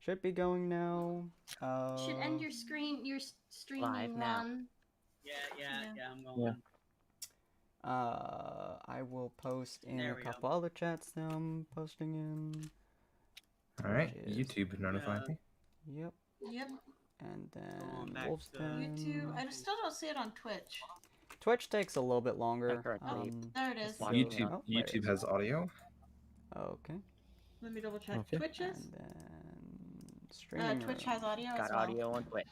Should be going now. Should end your screen, your streaming now. one. Yeah, I'm Yeah. going. I will post in There a we couple other chats that I'm posting in. All right, Which is- YouTube notified me. Yep. Yep. And Going then back Wolf's to Den. YouTube. I still don't see it on Twitch. Twitch takes a little bit longer. Currently, There it is. Just watch YouTube Oh, there it YouTube is. has audio. Okay. Let me double check. Okay. Twitch is? And then streaming. Twitch has audio as got well. audio on Twitch.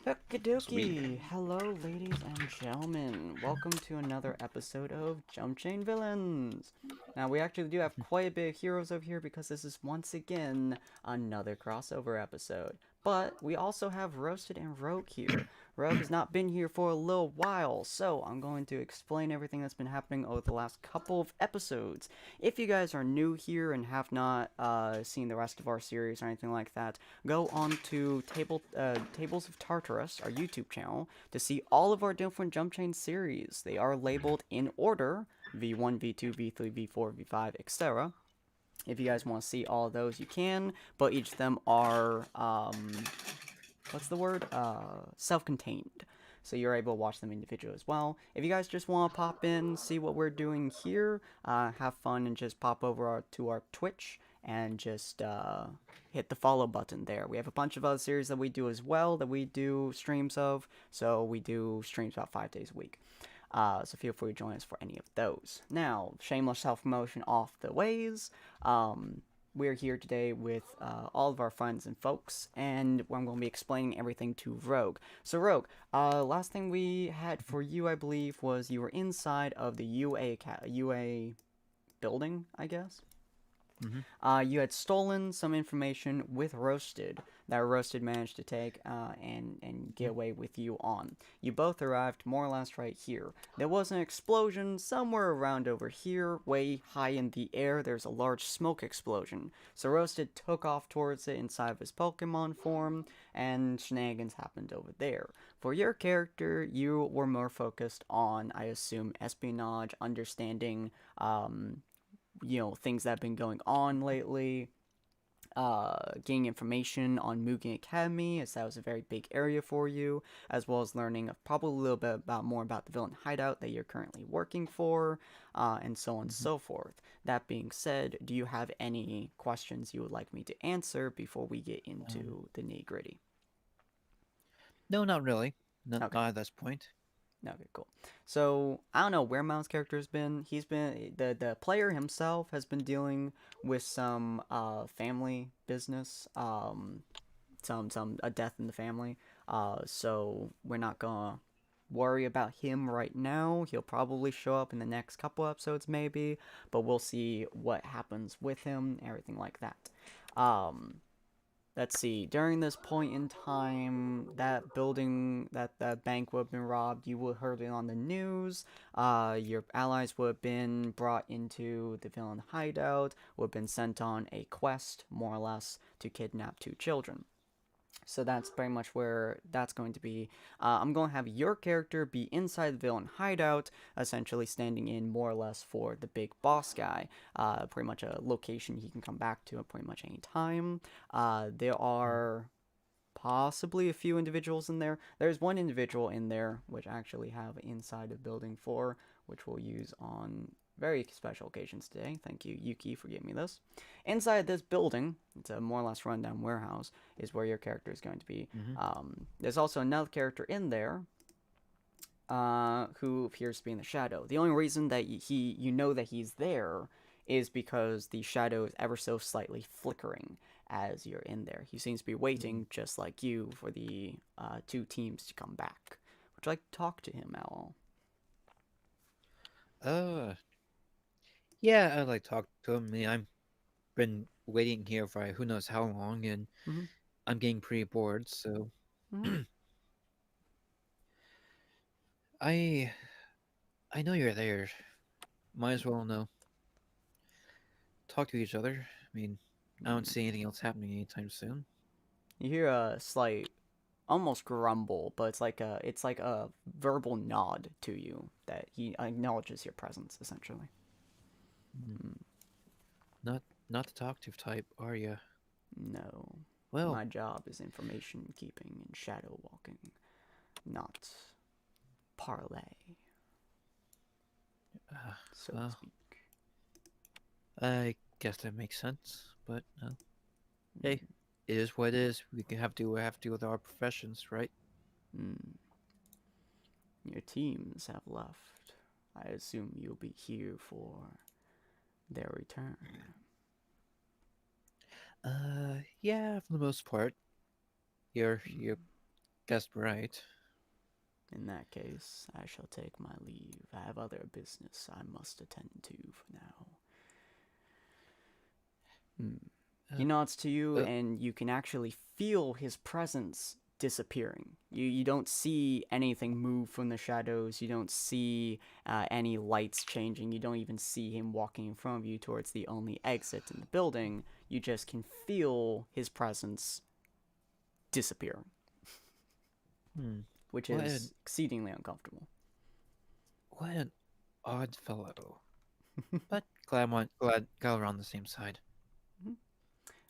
Okie dokie. Sweet. Hello, ladies and gentlemen. Welcome to another episode of Jumpchain Villains. Now, we actually do have quite a bit of heroes over here because this is once again another crossover episode. But we also have Roasted and Rogue here. Rogue has not been here for a little while, so I'm going to explain everything that's been happening over the last couple of episodes. If you guys are new here and have not seen the rest of our series or anything like that, go on to Tables of Tartarus, our YouTube channel, to see all of our different Jump Chain series. They are labeled in order, V1, V2, V3, V4, V5, etc. If you guys want to see all of those, you can, but each of them are, what's the word? Self-contained. So you're able to watch them individually as well. If you guys just want to pop in, see what we're doing here, have fun, and just pop over to our Twitch and just hit the follow button there. We have a bunch of other series that we do as well, that we do streams of. So we do streams about 5 days a week. So feel free to join us for any of those. Now, shameless self-promotion off the ways. We're here today with all of our friends and folks, and I'm going to be explaining everything to Rogue. So Rogue, last thing we had for you, I believe, was you were inside of the UA building, I guess? You had stolen some information with Roasted that Roasted managed to take and get away with you on. You both arrived more or less right here. There was an explosion somewhere around over here, way high in the air. There's a large smoke explosion. So Roasted took off towards it inside of his Pokemon form, and shenanigans happened over there. For your character, you were more focused on, I assume, espionage, understanding, things that have been going on lately, gaining information on Mugen Academy, as that was a very big area for you, as well as learning probably a little bit more about the villain hideout that you're currently working for, and so on and so forth. That being said, do you have any questions you would like me to answer before we get into the nitty-gritty? No, not really. Not Okay. at this point. Okay, cool. So, I don't know where Mount's character has been. He's been, the player himself has been dealing with some, family business, a death in the family. So we're not gonna worry about him right now. He'll probably show up in the next couple episodes maybe, but we'll see what happens with him, everything like that. Let's see, during this point in time, that building, that bank would have been robbed. You would have heard it on the news. Your allies would have been brought into the villain hideout, would have been sent on a quest, more or less, to kidnap 2 children. So that's pretty much where that's going to be. I'm going to have your character be inside the villain hideout, essentially standing in more or less for the big boss guy. Pretty much a location he can come back to at pretty much any time. There are possibly a few individuals in there. There's one individual in there, which I actually have inside of building 4, which we'll use on very special occasions today. Thank you, Yuki, for giving me this. Inside this building, it's a more or less rundown warehouse, is where your character is going to be. There's also another character in there who appears to be in the shadow. The only reason that you know that he's there is because the shadow is ever so slightly flickering as you're in there. He seems to be waiting, just like you, for the 2 teams to come back. Would you like to talk to him at all? Yeah, I'd like to talk to him. I mean, I've been waiting here for who knows how long, and I'm getting pretty bored, so... I know you're there. Might as well know. Talk to each other. I mean, I don't see anything else happening anytime soon. You hear a slight, almost grumble, but it's like a verbal nod to you that he acknowledges your presence, essentially. Not the talkative type, are you? No. Well, My job is information keeping and shadow walking, not parlay, so to well, speak. I guess that makes sense. But hey, it is what it is. We can have to with our professions, right? Mm. Your teams have left. I assume you'll be here for their return. Yeah, for the most part. You're guessed right. In that case, I shall take my leave. I have other business I must attend to for now. He nods to you, and you can actually feel his presence disappearing. You don't see anything move from the shadows. You don't see any lights changing. You don't even see him walking in front of you towards the only exit in the building. You just can feel his presence disappear, which is exceedingly uncomfortable. What an odd fellow. But glad we're on the same side.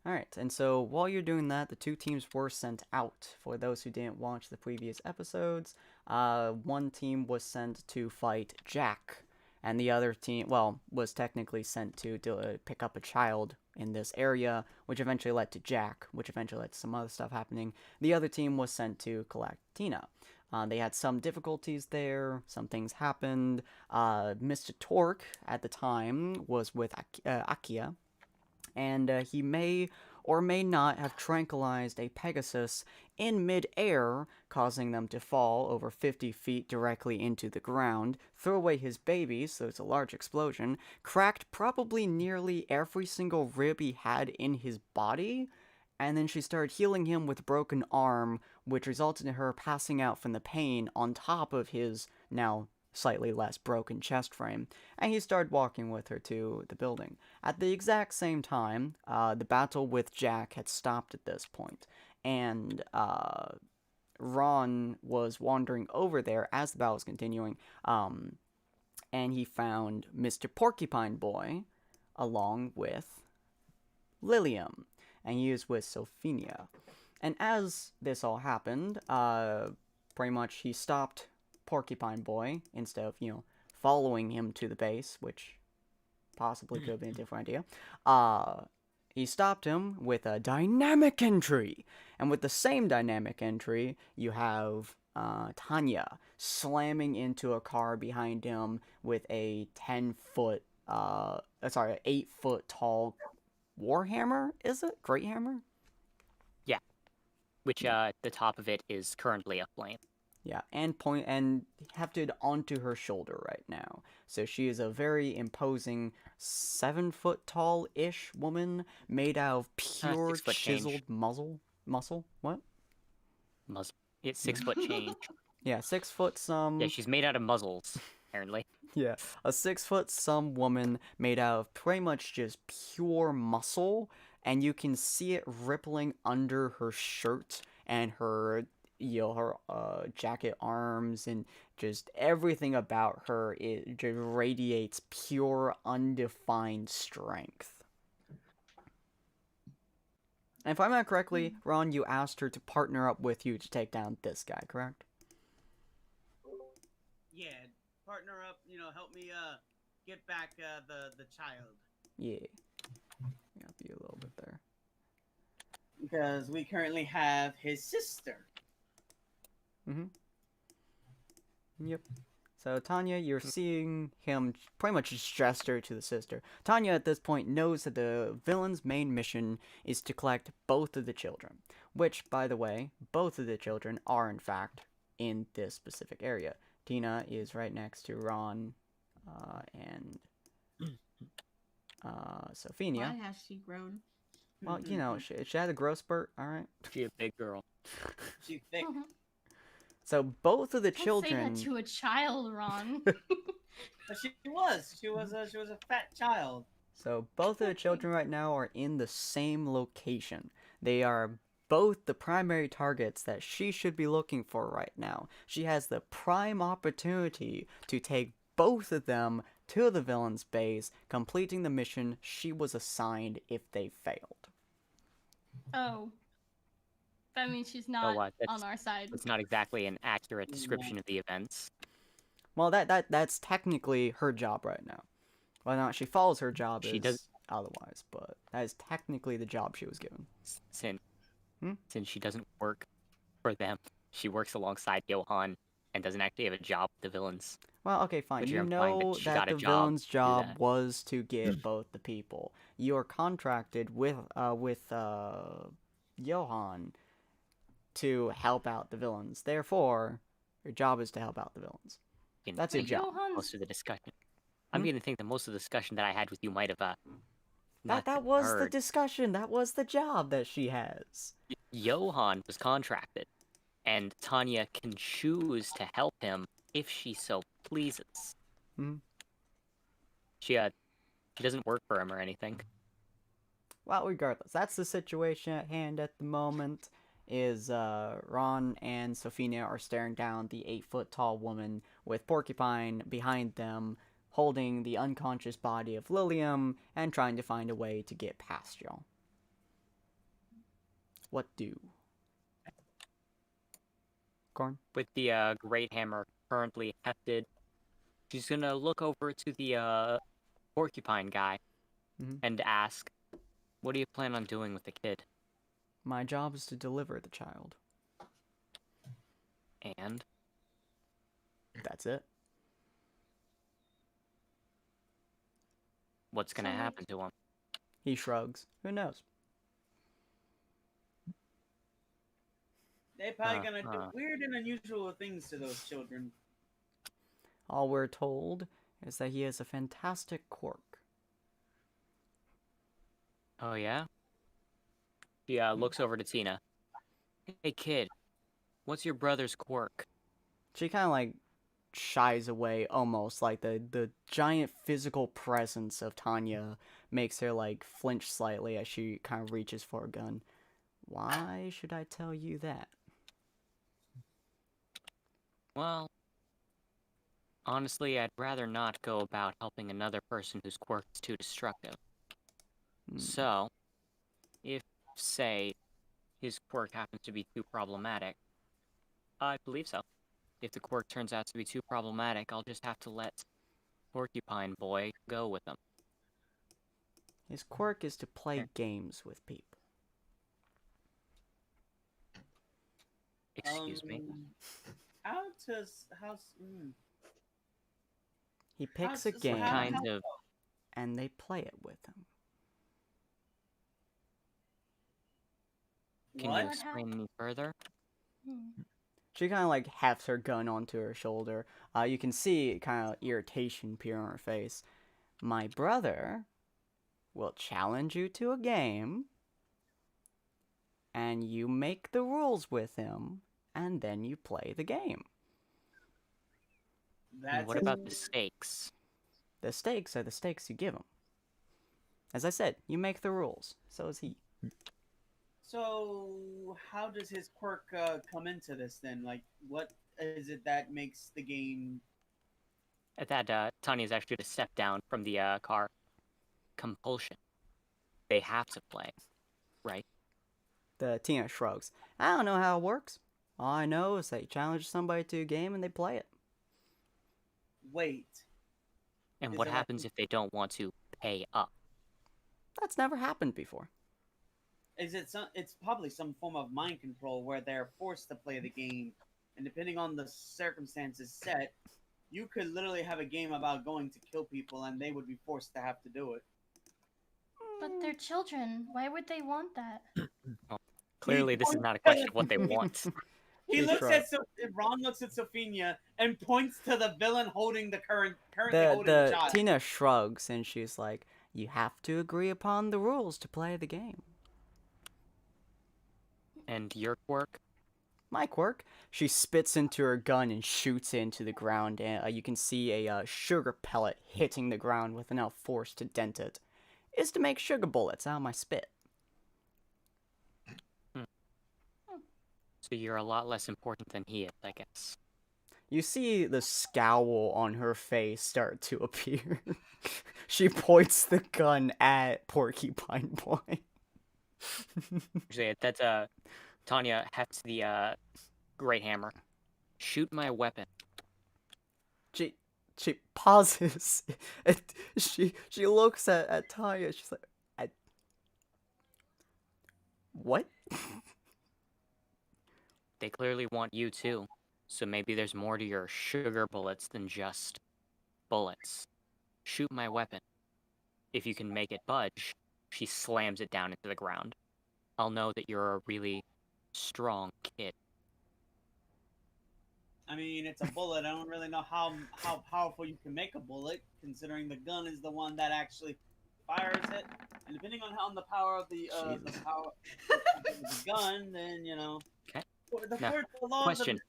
Alright, and so while you're doing that, the two teams were sent out. For those who didn't watch the previous episodes, one team was sent to fight Jack, and the other team, well, was technically sent to pick up a child in this area, which eventually led to Jack, which eventually led to some other stuff happening. The other team was sent to collect Tina. They had some difficulties there, some things happened. Mr. Torque, at the time, was with Akia, and he may or may not have tranquilized a Pegasus in mid-air, causing them to fall over 50 feet directly into the ground, threw away his baby, so it's a large explosion, cracked probably nearly every single rib he had in his body, and then she started healing him with a broken arm, which resulted in her passing out from the pain on top of his now slightly less broken chest frame, and he started walking with her to the building. At the exact same time, the battle with Jack had stopped at this point, and Ron was wandering over there as the battle was continuing, and he found Mr. Porcupine Boy along with Lilium, and he was with Sophia. And as this all happened, pretty much he stopped Porcupine Boy instead of, following him to the base, which possibly could have been a different idea. He stopped him with a dynamic entry. And with the same dynamic entry, you have Tanya slamming into a car behind him with a 8-foot tall warhammer, is it? Great hammer? Yeah. Which the top of it is currently aflame. Yeah, and hefted onto her shoulder right now. So she is a very imposing 7-foot tall-ish woman made out of pure 6 foot chiseled muscle. What? Muzzle. It's 6 foot change. Yeah, 6 foot some. Yeah, she's made out of muzzles, apparently. Yeah, a 6 foot some woman made out of pretty much just pure muscle, and you can see it rippling under her shirt and her jacket arms, and just everything about her, it just radiates pure undefined strength. And if I remember correctly, Ron, you asked her to partner up with you to take down this guy, correct? Yeah, partner up, help me get back the child. Yeah. Got you a little bit there. Because we currently have his sister. Yep. So Tanya, you're seeing him pretty much just gesture to the sister. Tanya at this point knows that the villain's main mission is to collect both of the children. Which, by the way, both of the children are in fact in this specific area. Tina is right next to Ron and Sophia. Why has she grown? Well, she had a growth spurt, alright? She's a big girl. She's thick. So both of the Don't children... say that to a child, Ron. But she was a fat child. So both of the children right now are in the same location. They are both the primary targets that she should be looking for right now. She has the prime opportunity to take both of them to the villain's base, completing the mission she was assigned if they failed. Oh. That means she's So not what? on our side. That's not exactly an accurate Yeah. description of the events. Well, that's technically her job right now. Whether or not she follows her job She is does- otherwise, but that is technically the job she was given. Since Hmm? since she doesn't work for them, she works alongside Johan and doesn't actually have a job with the villans. Well, okay, fine. But You you're implying that know she that got a the job villain's to do job that. was to get both the people. You are contracted with Johan to help out the villains. Therefore, your job is to help out the villains. In That's your Wait, job. Johan's... most of the discussion. I'm Hmm? beginning to think that most of the discussion that I had with you might have not That been was the heard. discussion. That was the job that she has. Johan was contracted, and Tanya can choose to help him if she so pleases. Mhm. She doesn't work for him or anything. Well, regardless, that's the situation at hand at the moment. Is Ron and Sophia are staring down the 8-foot-tall woman with Porcupine behind them, holding the unconscious body of Lilium and trying to find a way to get past y'all. What do? Corn? With the Great Hammer currently hefted, she's gonna look over to the Porcupine guy Mhm. and ask, "What do you plan on doing with the kid?" My job is to deliver the child. And That's it. what's gonna So, like- happen to him? He shrugs. Who knows? They're probably gonna Uh-huh. do weird and unusual things to those children. All we're told is that he has a fantastic quirk. Oh yeah? She looks over to Tina. Hey kid, what's your brother's quirk? She kind of like shies away almost, like the giant physical presence of Tanya makes her like flinch slightly as she kind of reaches for a gun. Why should I tell you that? Well, honestly, I'd rather not go about helping another person whose quirk is too destructive. Hmm. So, if, say, his quirk happens to be too problematic, I believe so. If the quirk turns out to be too problematic, I'll just have to let Porcupine Boy go with him. His quirk is to play Here. games with people. Excuse me. He picks a so game Kind of. and they play it with him. Can What? you explain any further? Hmm. She kind of like hefts her gun onto her shoulder. You can see kind of irritation appear on her face. My brother will challenge you to a game, and you make the rules with him, and then you play the game. And what about the stakes? The stakes are the stakes you give him. As I said, you make the rules. So is he. So, how does his quirk come into this then? Like, what is it that makes the game? At that, Tanya's actually to step down from the car. Compulsion. They have to play, right? The Tina shrugs. I don't know how it works. All I know is that you challenge somebody to a game and they play it. Wait, And Is what it like- happens if they don't want to pay up? That's never happened before. is it some? It's probably some form of mind control where they're forced to play the game, and depending on the circumstances set, you could literally have a game about going to kill people, and they would be forced to have to do it. But they're children. Why would they want that? Clearly, this is not a question of what they want. He He looks shrugs. at Ron looks at Sophia and points to the villain holding the currently The holding the child. Tina shrugs and she's like, "You have to agree upon the rules to play the game." And your quirk? My quirk. She spits into her gun and shoots into the ground, and you can see a sugar pellet hitting the ground with enough force to dent it. Is to make sugar bullets out of my spit. So you're a lot less important than he is, I guess. You see the scowl on her face start to appear. She points the gun at Porcupine Boy. Actually, that's Tanya hefts the great hammer. Shoot my weapon. She pauses. And she looks at Tanya. She's like, what? They clearly want you too. So maybe there's more to your sugar bullets than just bullets. Shoot my weapon. If you can make it budge, she slams it down into the ground. I'll know that you're a really strong kid. I mean, it's a bullet. I don't really know how powerful you can make a bullet, considering the gun is the one that actually fires it. And depending on the power of the Jesus. power of the gun, then you know. Okay. The Now, first laws Question.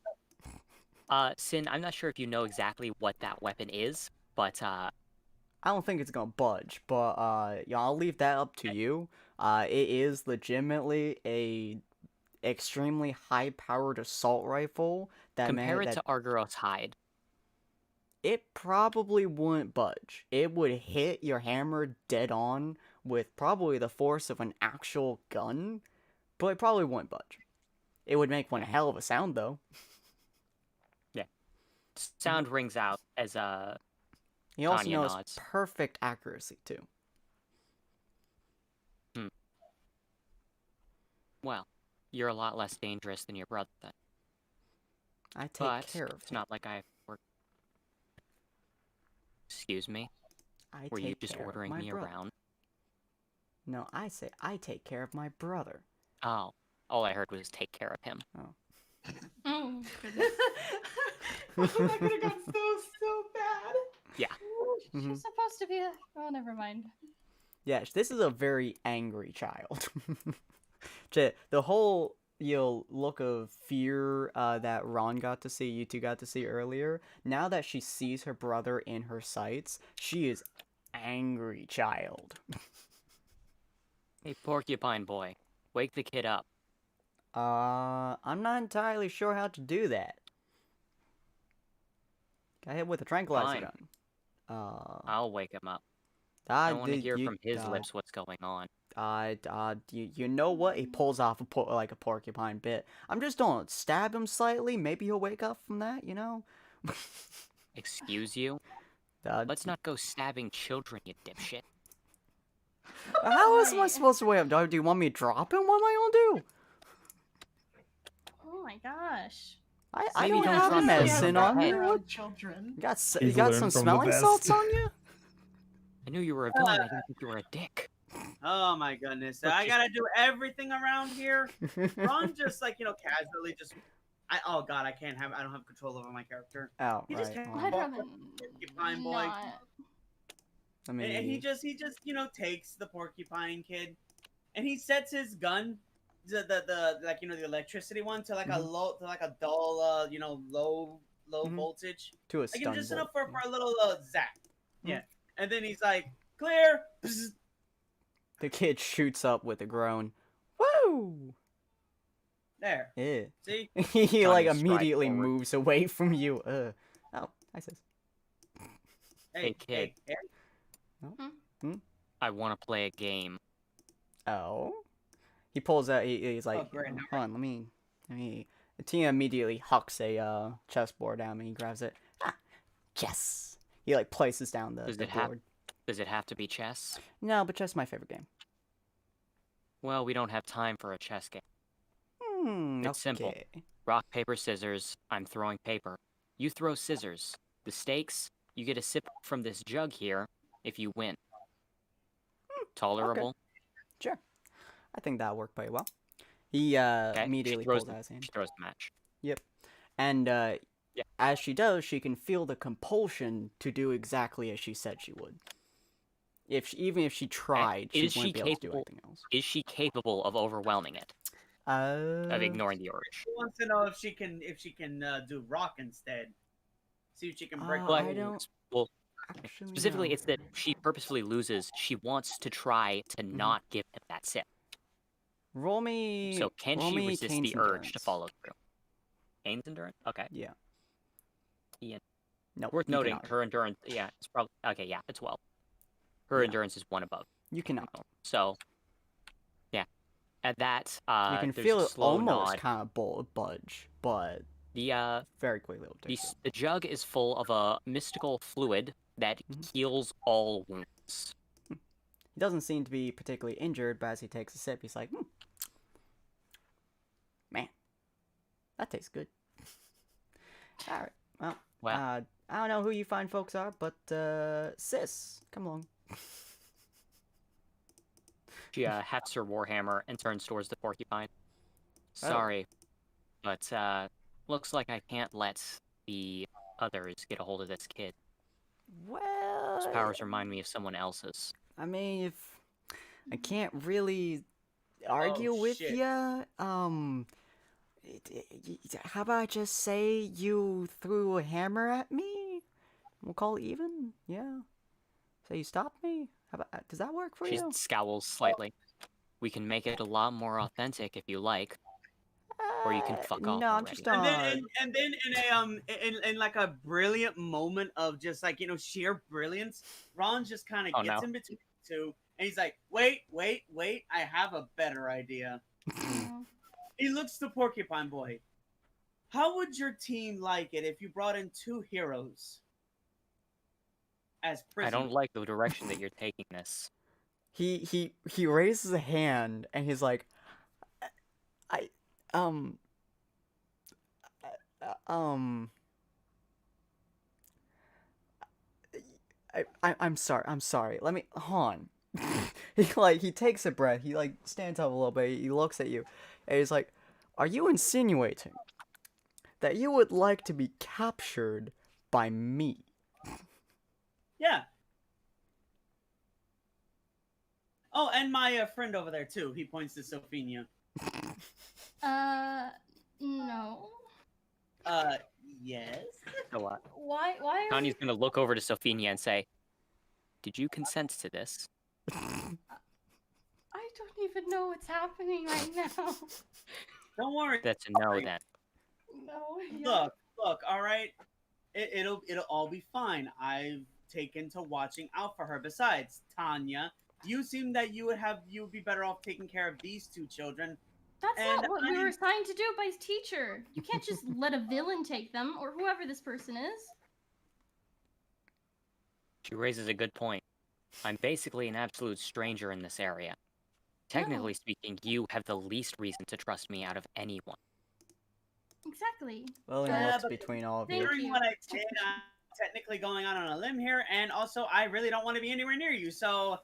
Sin, I'm not sure if you know exactly what that weapon is, but I don't think it's gonna budge, but yeah, I'll leave that up to you. It is legitimately a extremely high-powered assault rifle compare it to Argyros hide. It probably wouldn't budge. It would hit your hammer dead on with probably the force of an actual gun, but it probably wouldn't budge. It would make one hell of a sound, though. Yeah. Sound rings out as He also Tanya knows nods. perfect accuracy, too. Well, you're a lot less dangerous than your brother then. I take But care of it's him. not like I work. Excuse me? I Were you take just care of ordering my me brother. around? No, I say I take care of my brother. Oh, all I heard was take care of him. Mm. Goodness. Oh, that could have gone so bad. Yeah. She's Mhm. supposed to be a... Oh, never mind. Yes, this is a very angry child. The whole look of fear that Ron got to see, you two got to see earlier. Now that she sees her brother in her sights, she is angry child. Hey, porcupine boy, wake the kid up. I'm not entirely sure how to do that. Got hit with a tranquilizer Fine. gun. I'll wake him up. I want to did hear you- from his lips what's going on. You know what? He pulls off like a porcupine bit. I'm just gonna stab him slightly. Maybe he'll wake up from that, you know? Excuse you? Uh, Let's not go stabbing children, you dipshit. How else am I Right. supposed to wake up? Do you want me to drop him? What am I gonna do? Oh my gosh. I Maybe don't don't have drop him medicine on on the me. head. What? Children. You got He's some learned from the smelling best. salts on you? I knew you were a villain. I didn't think you were a dick. Oh my goodness! Look, I just- gotta do everything around here. Ron just casually just. Oh god, I don't have control over my character. Oh, He just right. can't- well, I'd rather Porcupine boy. not. I And mean, he just takes the porcupine kid, and he sets his gun, the electricity one to like a low to like a dull low Mhm. voltage, to a like stun just bolt. enough for a little zap. Mhm. Yeah, and then he's like clear. Bzz. The kid shoots up with a groan. Woo! There. Yeah. See? He like Tanya strides immediately forward. moves away from you. Oh, hi sis. Hey, kid. Hey, I want to play a game. Oh. He pulls out. He's like, Oh, great. hold on, let me. Tina immediately hucks a chessboard at me. He grabs it. Ah, chess. He like places down the Does it have- board. Does it have to be chess? No, but chess is my favorite game. Well, we don't have time for a chess game. It's simple. Okay. Rock, paper, scissors. I'm throwing paper. You throw scissors. The stakes, you get a sip from this jug here if you win. Tolerable? Sure. I think that'll work pretty well. He Okay. immediately she throws pulls the, out his hand. She throws the match. And Yeah. as she does, she can feel the compulsion to do exactly as she said she would. Even if she tried, she Is she wouldn't be able to do capable- anything else. Is she capable of overwhelming it? Of ignoring the urge? She wants to know if she can do rock instead. See if she can break. Uh, the I rules. don't- Well, Actually, specifically, no. it's that she purposefully loses. She wants to try to not give him that sip. Roll me. So can roll she me resist Kane's the urge to endurance. follow through? Kane's endurance? Okay. Yeah. Ian. No. Worth you noting, cannot. her endurance, yeah, it's probably, okay, yeah, it's 12. Her Yeah. endurance is 1 above. You cannot. So, yeah. At that, You can there's feel a it slow almost nod. kind of budge, but The very quickly it'll take you. the jug is full of a mystical fluid that Mhm. heals all wounds. He doesn't seem to be particularly injured, but as he takes a sip, he's like, man, that tastes good. All right, well, Well, I don't know who you fine folks are, but sis, come along. she hefts her warhammer and turns towards the porcupine. Oh. Sorry, but looks like I can't let the others get a hold of this kid. Well, His powers remind me of someone else's. I mean, if I can't really argue with shit. ya, how about I just say you threw a hammer at me? We'll call it even. Yeah. So you stopped me. How about, does that work for She you? scowls slightly. We can make it a lot more authentic if you like, or you can fuck off No, I'm already. just And then in like a brilliant moment of just like sheer brilliance, Ron just kind of Oh, gets no. in between the two, and he's like, wait, I have a better idea. Oh. He looks to Porcupine Boy. How would your team like it if you brought in 2 heroes as I prisoners? don't like the direction that you're taking this. He raises a hand and he's like, I um I'm sorry. Let me hold on. He takes a breath. He stands up a little bit. He looks at you, and he's like, "Are you insinuating that you would like to be captured by me?" Yeah. Oh, and my friend over there too. He points to Sophia. No. Yes. So, Why are Tanya's gonna look over to Sophia and say, "Did you consent to this?" I don't even know what's happening right now. Don't worry. That's a no then. No. Yeah. Look. All right. It'll all be fine. I've taken to watching out for her. Besides, Tanya, you seem that you would be better off taking care of these 2 children. That's And not what we were assigned to do by his teacher. You can't just let a villain take them, or whoever this person is. She raises a good point. I'm basically an absolute stranger in this area. Technically speaking, you have the least reason to trust me out of anyone. Exactly. William Yeah, looks but between all of you. Thank Hearing you. what I did, I'm technically going out on a limb here, and also I really don't want to be anywhere near you. So,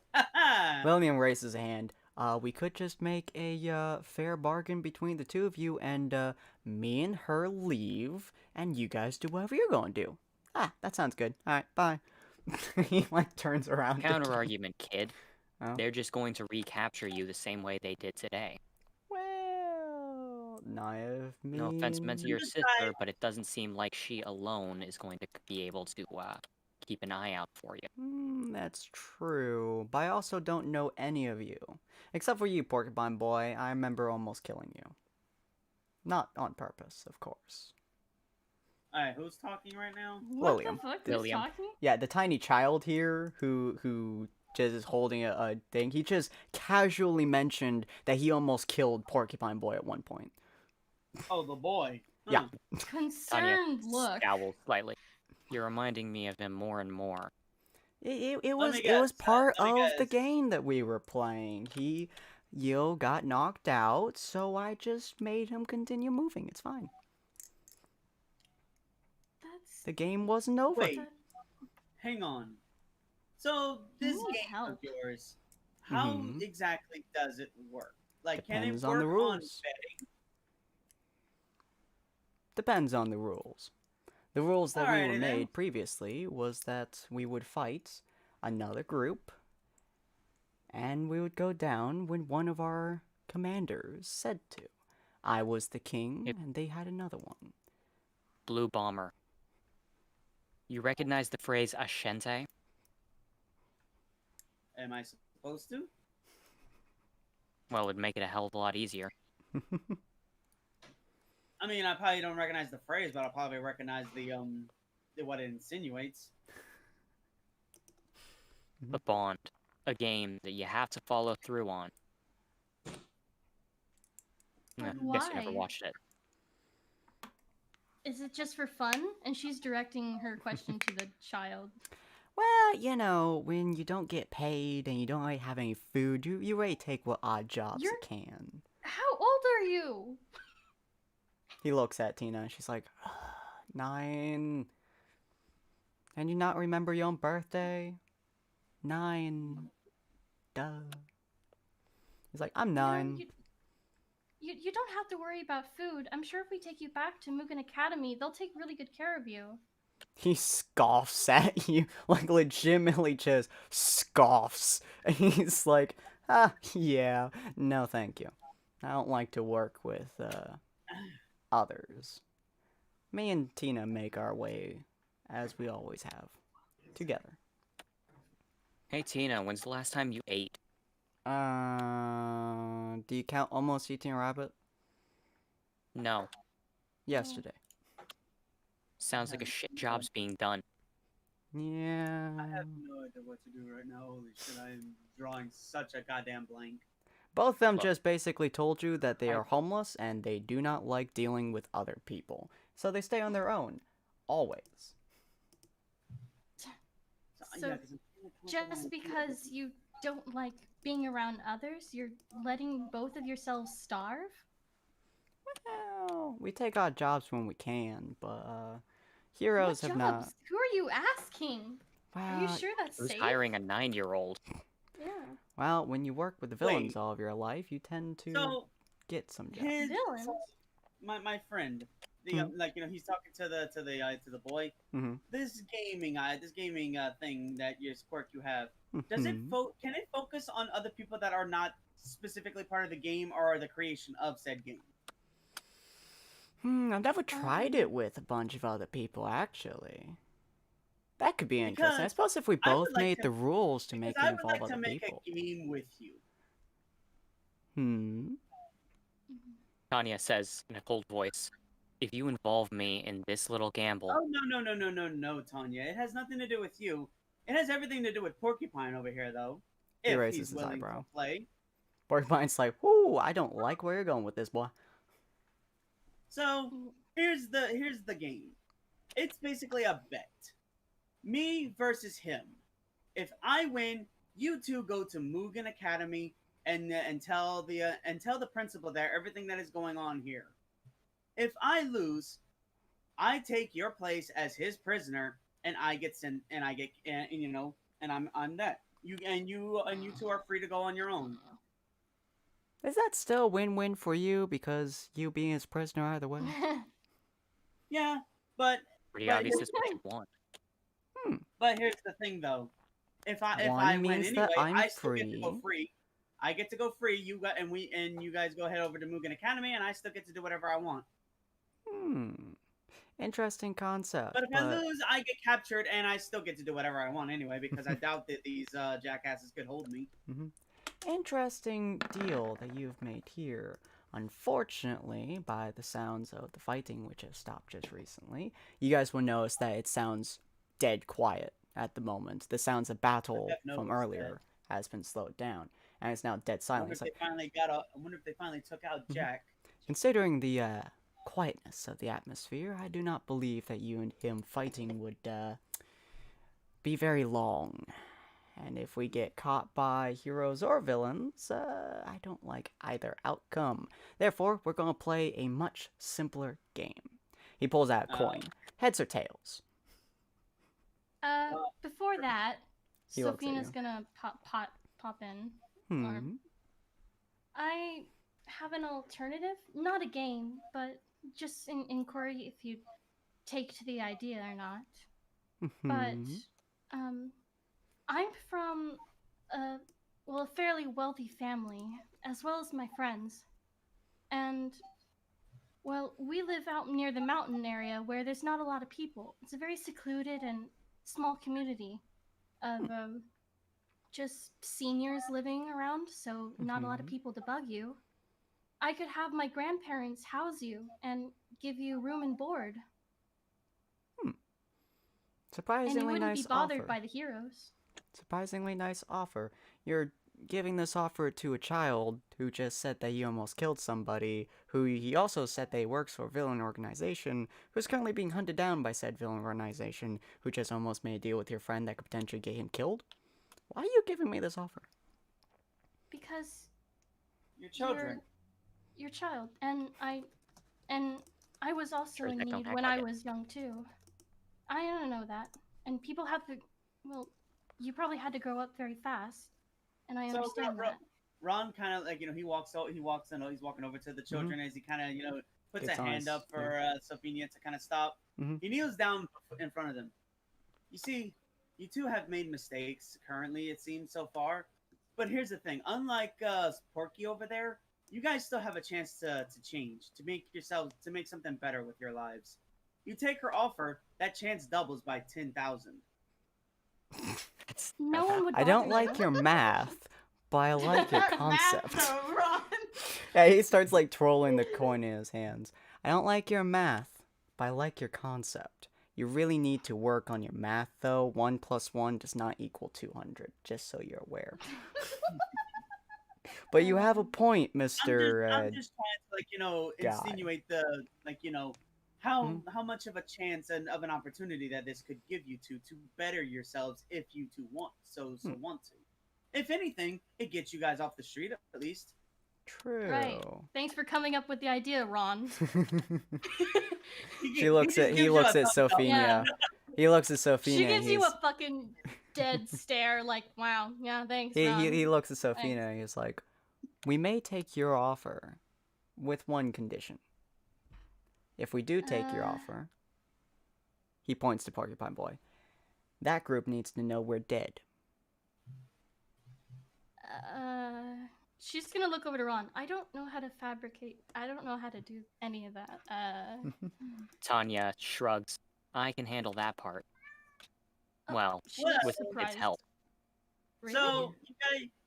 William raises a hand. We could just make a fair bargain between the 2 of you, and me and her leave, and you guys do whatever you're going to do. Ah, that sounds good. All right, bye. He turns around. Counter argument, kid. Oh. They're just going to recapture you the same way they did today. Well, Naive means... No offense meant to your sister, but it doesn't seem like she alone is going to be able to keep an eye out for you. That's true, but I also don't know any of you. Except for you, Porcupine Boy. I remember almost killing you. Not on purpose, of course. Alright, who's talking right now? What William. the fuck? Who's William. talking? Yeah, the tiny child here who just is holding a thing. He just casually mentioned that he almost killed Porcupine Boy at one point. Oh, the boy. Yeah. Tanya Concerned look. scowls slightly. You're reminding me of him more and more. It Let me was guess, part let me of the guess. game that we were playing. Yo got knocked out, so I just made him continue moving. It's fine. That's The game wasn't over. Wait. Hang on. So, this need game help. of yours, how Mhm. exactly does it work? Like, Depends can it on work the on rules. betting? Depends on the rules. The rules that we Alrighty were then. made previously was that we would fight another group, and we would go down when one of our commanders said to. I was the king, Yep. and they had another one. Blue Bomber. You recognize the phrase Ashente? Am I supposed to? Well, it would make it a hell of a lot easier. I mean, I probably don't recognize the phrase, but I'll probably recognize what it insinuates. A bond. A game that you have to follow through on. But Guess you never why? watched it. Is it just for fun? And she's directing her question to the child. Well, you know, when you don't get paid and you don't really have any food, you really take what odd jobs you You're- can. How old are you? He looks at Tina and she's like, 9. Can you not remember your own birthday? 9. Duh. He's like, I'm 9. You don't have to worry about food. I'm sure if we take you back to Mugen Academy, they'll take really good care of you. He scoffs at you, like legitimately just scoffs. And he's like, yeah, no thank you. I don't like to work with, others. Me and Tina make our way, as we always have, together. Hey Tina, when's the last time you ate? Do you count almost eating a rabbit? No. Yesterday. Sounds like a shit job's being done. Yeah. I have no idea what to do right now. Holy shit, I am drawing such a goddamn blank. Both of them Look. just basically told you that they are homeless and they do not like dealing with other people. So they stay on their own. Always. So, yeah, 'cause I'm trying to come up with just an idea. because you don't like being around others, you're letting both of yourselves starve? Well, we take odd jobs when we can, but, heroes What have jobs? not. Who are you asking? Are you Well, sure that's Who's safe? hiring a 9-year-old? Yeah. well, when you work with the villains Wait. all of your life, you tend to So get some jobs. his Villains? my friend, the like he's talking to the boy. Mhm. This gaming thing that your quirk you have. Does it Mhm. can it focus on other people that are not specifically part of the game or the creation of said game? I've never tried it with a bunch of other people, actually. That could be interesting. I Because suppose if we I would both like made to- the rules to Because make I it would involve like to other make people. a game with you. Tanya says in a cold voice, if you involve me in this little gamble, Oh no, Tanya. It has nothing to do with you. It has everything to do with Porcupine over here, though. He If raises he's his willing eyebrow. to play. Porcupine's like, whoo, I don't like where you're going with this, boy. So here's the game. It's basically a bet. Me versus him. If I win, you two go to Mugen Academy and tell the principal there everything that is going on here. If I lose, I take your place as his prisoner, and I get sent, and I get, and you know, and I'm that. You two are free to go on your own. Is that still a win-win for you because you being his prisoner either way? Yeah, but pretty but obvious is what you want. but here's the thing though. If I One win means anyway, that I'm I still get to go free. free. I get to go free. You guys go head over to Mugen Academy, and I still get to do whatever I want. Interesting concept. But if I lose, I get captured, and I still get to do whatever I want anyway, because I doubt that these jackasses could hold me. Interesting deal that you've made here. Unfortunately, by the sounds of the fighting, which has stopped just recently, you guys will notice that it sounds dead quiet at the moment. The sounds of battle from earlier has been slowed down, and it's now dead I wonder silent. I wonder if they finally took out Jack. Considering the quietness of the atmosphere, I do not believe that you and him fighting would be very long. And if we get caught by heroes or villains, I don't like either outcome. Therefore, we're going to play a much simpler game. He pulls out a coin. Heads or tails? Before that, He looks at Sophia's you. gonna pop in. I have an alternative, not a game, but just an inquiry if you take to the idea or not. But I'm from a fairly wealthy family, as well as my friends. And well, we live out near the mountain area where there's not a lot of people. It's a very secluded and small community of just seniors living around, so not a lot of people to bug you. I could have my grandparents house you and give you room and board. And you Surprisingly wouldn't nice be bothered offer. by the heroes. Surprisingly nice offer. You're giving this offer to a child who just said that he almost killed somebody, who he also said that he works for a villain organization, who's currently being hunted down by said villain organization, who just almost made a deal with your friend that could potentially get him killed? Why are you giving me this offer? Because Your children. your child, and I was also Sure, in that don't need act when like I it. was young too. I don't know that, and people have to. Well, you probably had to grow up very fast, and I So, understand that. Ron kind of like, he walks out, he's walking over to the children as he kind of, puts Gets a on hand his- up for Sophia to kind of stop. Mhm. He kneels down in front of them. You see, you two have made mistakes currently, it seems, so far. But here's the thing: unlike Porky over there, you guys still have a chance to change, to make something better with your lives. You take her offer, that chance doubles by 10,000. No one would. I don't bother like you. your math, but I like your Math, concept. though, Ron. Yeah, he starts like twirling the coin in his hands. I don't like your math, but I like your concept. You really need to work on your math, though. 1 + 1 does not equal 200, just so you're aware. But you have a point, I'm Mr. just trying to guy. insinuate how much of a chance and of an opportunity that this could give you to better yourselves if you two want to. If anything, it gets you guys off the street at least. True. Right. Thanks for coming up with the idea, Ron. He looks at Sophia. Yeah. He looks at Sophia. She gives you a fucking dead stare, like, wow, yeah, thanks, Ron. He looks at Sophia Thanks. and he's like, "We may take your offer, with one condition. If we do take your offer," he points to Porcupine Boy, "that group needs to know we're dead." She's gonna look over to Ron. I don't know how to fabricate. I don't know how to do any of that. Tanya shrugs. I can handle that part. Well, She looks with surprised. its help. Really? So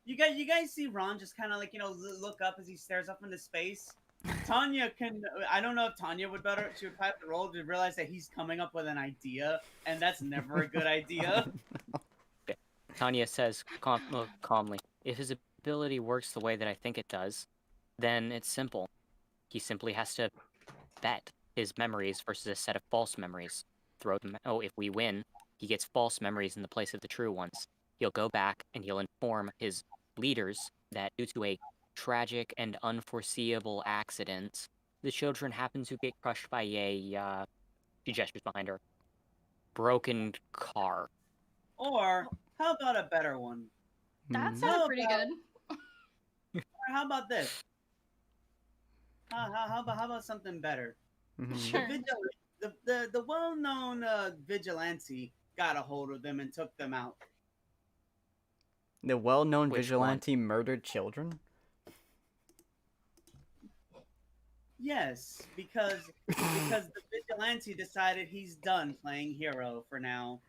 you guys see Ron just kind of look up as he stares up into space. Tanya can. I don't know if Tanya would better. She would have to roll to realize that he's coming up with an idea, and that's never a good idea. Tanya says calmly, if his ability works the way that I think it does, then it's simple. He simply has to bet his memories versus a set of false memories. If we win, he gets false memories in the place of the true ones. He'll go back and he'll inform his leaders that due to a tragic and unforeseeable accident, the children happen to get crushed by a, she gestures behind her, broken car. Or how about a better one? That Mhm. sounded pretty good. Or how about this? How about something better? Mhm. Sure. The well-known vigilante got a hold of them and took them out. The well-known Which vigilante murdered children? Yes, because the vigilante decided he's done playing hero for now.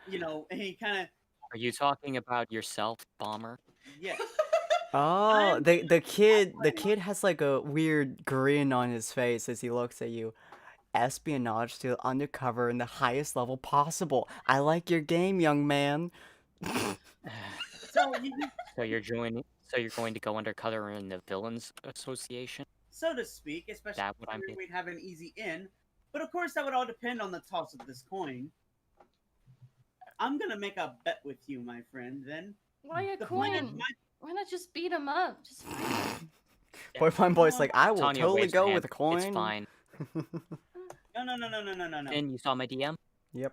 And he kind of Are you talking about yourself, Bomber? yes. Oh, the kid has like a weird grin on his face as he looks at you. Espionage to undercover in the highest level possible. I like your game, young man. So So you're going to go undercover in the Villains Association? so to speak, especially That what I'm if we'd have an easy in. But of course, that would all depend on the toss of this coin. I'm gonna make a bet with you, my friend. Then Why a the point coin? of my Why not just beat him up? Just fight him. Boyfriend Boy's like, I will Tanya totally waves her go hand. with a coin. It's fine. No. And you saw my DM? Yep.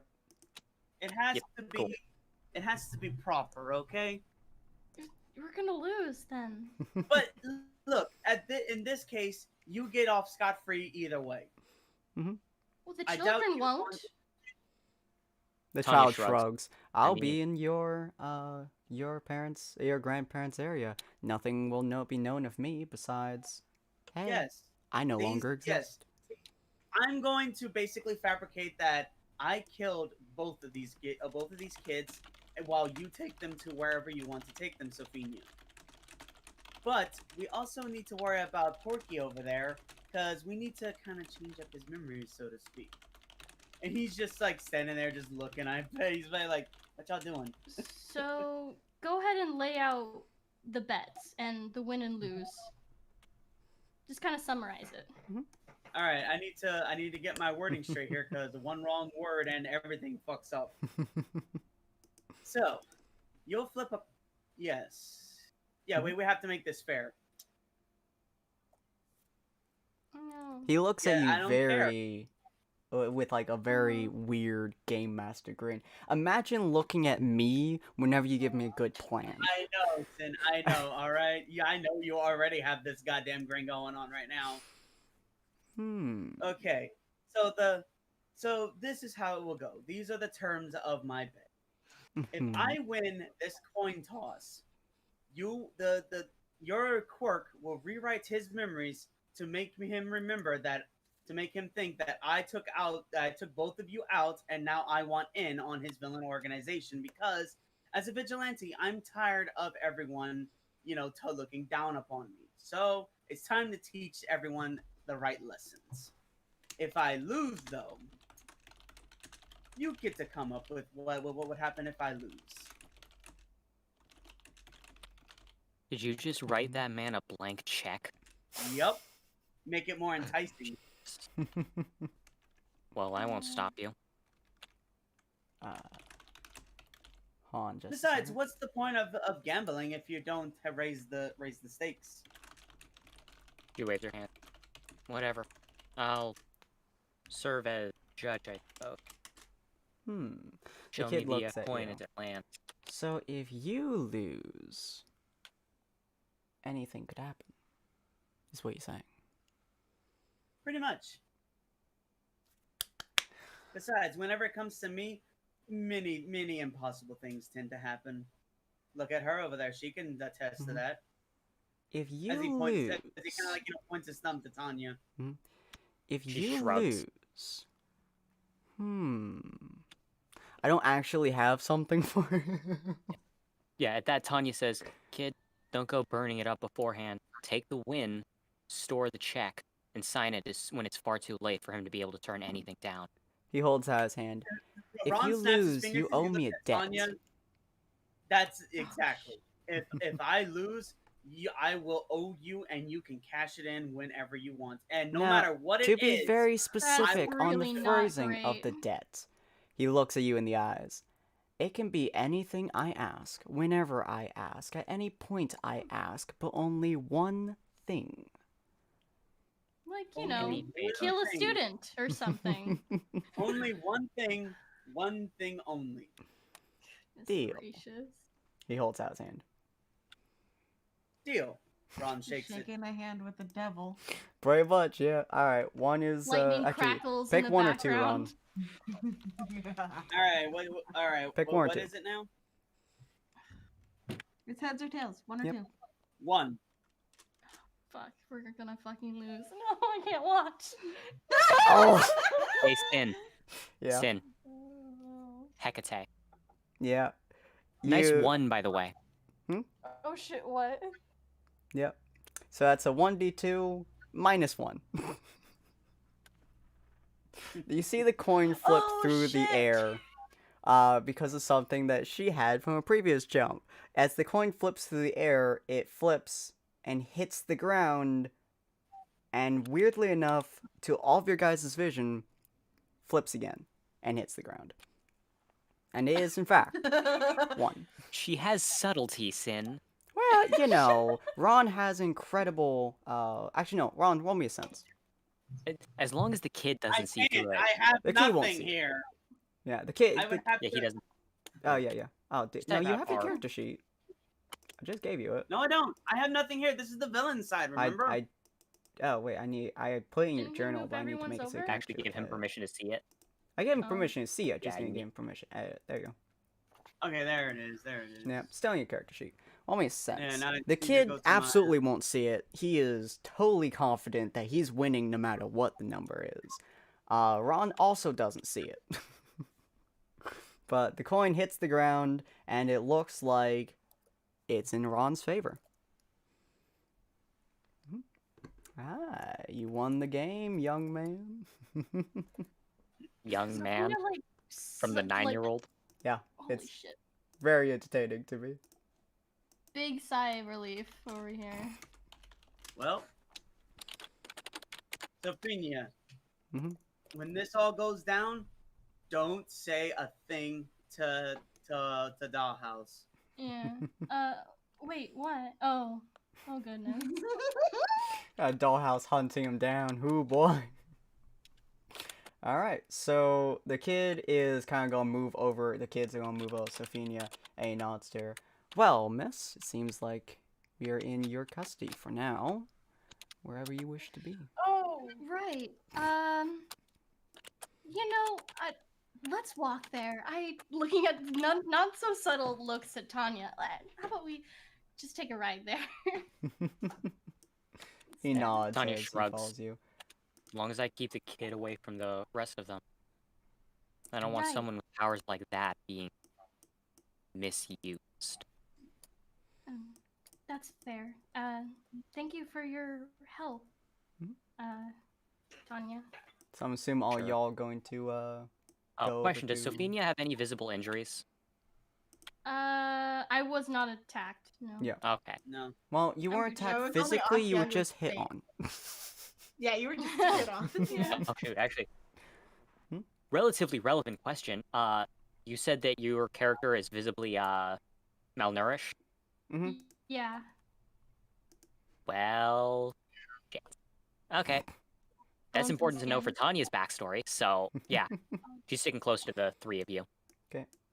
It has Yep, to be. cool. It has to be proper, okay? We're gonna lose then. But look, in this case, you get off scot-free either way. Well, the I doubt children you're won't. going to- The Tanya child shrugs. shrugs. I'll mean- be in your grandparents' area. Nothing will be known of me besides, hey, Yes. I no These- longer yes. exist. I'm going to basically fabricate that I killed both of these kids, while you take them to wherever you want to take them, Sophia. But we also need to worry about Porky over there, because we need to kind of change up his memories, so to speak. And he's just like standing there, just looking. He's like, "What y'all doing?" So go ahead and lay out the bets and the win and lose. Just kind of summarize it. All right, I need to get my wording straight here because one wrong word and everything fucks up. So, you'll flip a yes. Yeah, we have to make this fair. No. He looks Yeah, at I you don't very with like a very weird game master grin. Imagine looking at me whenever you give me a good plan. I know, Sin. I know. All right. Yeah, I know you already have this goddamn grin going on right now. Okay. So this is how it will go. These are the terms of my bet. If I win this coin toss, your quirk will rewrite his memories to make him remember that, to make him think that I took both of you out, and now I want in on his villain organization because as a vigilante, I'm tired of everyone, looking down upon me. So it's time to teach everyone the right lessons. If I lose, though, you get to come up with what would happen if I lose. Did you just write that man a blank check? Yep. Make it more enticing. Well, I won't stop you. Han, just Besides, what's the point of gambling if you don't have raise the stakes? You wave your hand. Whatever. I'll serve as judge, I suppose. Show me kid the looks at coin you. as it lands. So if you lose, anything could happen. Is what you're saying. Pretty much. Besides, whenever it comes to me, many impossible things tend to happen. Look at her over there; she can attest to that. If you As he lose, kind of like points his thumb to Tanya. if She you shrugs. lose, I don't actually have something for her. Yeah, at that Tanya says, "Kid, don't go burning it up beforehand. Take the win, store the check, and sign it when it's far too late for him to be able to turn anything down." He holds out his hand. If Ron you snaps his lose, fingers you as owe he me a looks at debt. Tanya. That's exactly. If I lose, I will owe you, and you can cash it in whenever you want, and no Now, matter what it is. To be very specific on really the not phrasing of the great. debt, he looks at you in the eyes. It can be anything I ask, whenever I ask, at any point I ask, but only one thing. Like, Only kill a thing. student or something. Only one thing only. Goodness Deal. gracious. He holds out his hand. Deal. Ron shakes it. Shaking my hand with the devil. Pretty much, yeah. Alright, one is, Lightning actually, crackles pick in the one or two, Ron. background. All right. Pick one or what two. is it now? It's heads or tails, one or Yep. two. One. Fuck, we're gonna fucking lose. No, I can't watch. Oh! Hey, Sin. Yeah. Sin. Oh. Hecate. Yeah. Nice You- one, by the way. Oh shit, what? Yep. So that's a 1d2 minus 1. You see the coin flip Oh, through the shit. air because of something that she had from a previous jump. As the coin flips through the air, it flips and hits the ground, and weirdly enough, to all of your guys' vision, flips again and hits the ground. And it is, in fact, 1. She has subtlety, Sin. Well, Ron has incredible. Actually, no, Ron, roll me a sense. As long as the kid I doesn't see can't. through it. I have The key won't nothing see. here. Yeah, the kid. I would have Yeah, to. he doesn't. Oh, yeah. Oh, Just no, have you that have your part. character sheet. I just gave you it. No, I don't. I have nothing here. This is the villain side. Remember? Oh wait, I put it in your Didn't you journal, move but I need to everyone's make it say over? Actually character. give him permission to see it. I gave him Oh. permission to see it. Just Yeah, didn't you give him permission. To edit. There you go. Okay, there it is. There it is. Yeah, still in your character sheet. Roll me a sense. Yeah, now I The need to kid go to my- absolutely won't see it. He is totally confident that he's winning no matter what the number is. Ron also doesn't see it. But the coin hits the ground, and it looks like it's in Ron's favor. You won the game, young man. Young So man kinda like from the like- 9-year-old. Yeah, Holy it's shit. very entertaining to me. big sigh of relief over here. Well, Sophia, Mhm. when this all goes down, don't say a thing to Dollhouse. Yeah. Wait, what? Oh goodness. A dollhouse hunting him down. Whoo boy. Alright, so the kid is kind of gonna move over. The kids are gonna move over Sophia, and he nods to her. Well, miss, it seems like we are in your custody for now. Wherever you wish to be. Oh, Right. Let's walk there. Looking at not so subtle looks at Tanya. How about we just take a ride there? He Instead. nods Tanya as he shrugs. follows you. As long as I keep the kid away from the rest of them. I don't want Right. someone with powers like that being misused. That's fair. Thank you for your help, Tanya. So I'm assuming all Sure. y'all going to go over Question, does to- Sophia have any visible injuries? I was not attacked. No. Yeah. Okay. No. Well, you weren't No, attacked it's only physically, you were Asia's just hit face. on. yeah, you were just hit on. Yeah. Okay, actually. Hmm? Relatively relevant question. You said that your character is visibly malnourished. Mm-hmm. Yeah. Well, shit. Okay. That's Bones and important to know for skin. Tanya's backstory. So yeah, she's sticking close to the three of you.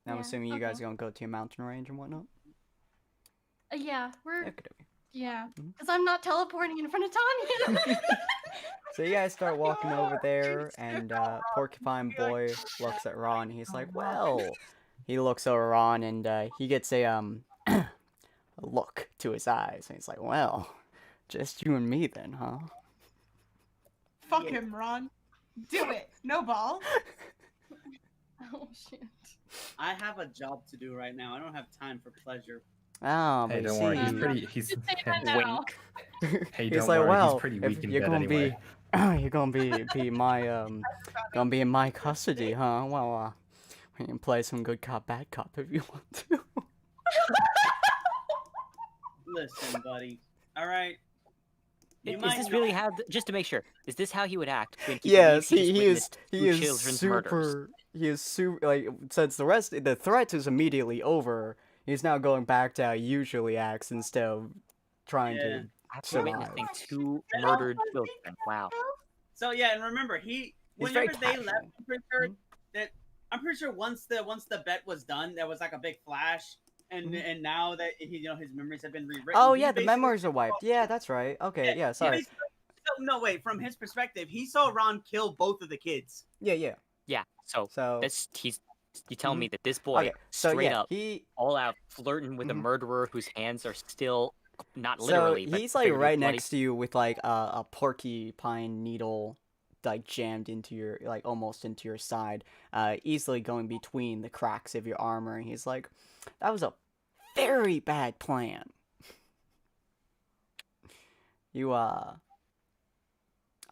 I'm Yeah, assuming you guys okay. are gonna go to your mountain range and whatnot. Yeah, we're Okay. yeah, Mhm. because I'm not teleporting in front of Tanya. So you guys start walking over there, and Porcupine Boy looks at Ron. He's like, "Well," he looks over Ron, and he gets a a look to his eyes, and he's like, "Well, just you and me then, huh?" Fuck him, Ron. Do it. No ball. Oh shit. I have a job to do right now. I don't have time for pleasure. Oh, Hey, but don't you worry. see, He's pretty. He's. Just say that Hey, now. hey, he's don't like, worry. "Well, He's pretty if weak in you're bed gonna anyway. be, you're gonna be my gonna be in my custody, huh? Well, we can play some good cop, bad cop if you want to." Listen, buddy. All right. You Is might this know- really how? Just to make sure, is this how he would act when he Yes, believes he just is. witnessed He two is children's super. murders? He is super. Like, since the threat is immediately over, he's now going back to how he usually acts instead of trying Yeah. to After survive. witnessing two And murdered also, children. Wow. So yeah, and remember, very whenever they left, casual. I'm pretty sure once the bet was done, there was like a big flash, and Mhm. and now that his memories have been rewritten. Oh he yeah, the basically- memories are wiped. Yeah, that's right. Okay, yeah, he sorry. basically- no, wait. From his perspective, he saw Ron kill both of the kids. Yeah. Yeah. So So you telling me that this boy okay, so straight yeah, up he all out flirting with a Mhm. murderer whose hands are still not so literally, but he's like figuratively right bloody. next to you with like a porcupine needle like jammed into your like almost into your side, easily going between the cracks of your armor. And he's like, "That was a very bad plan.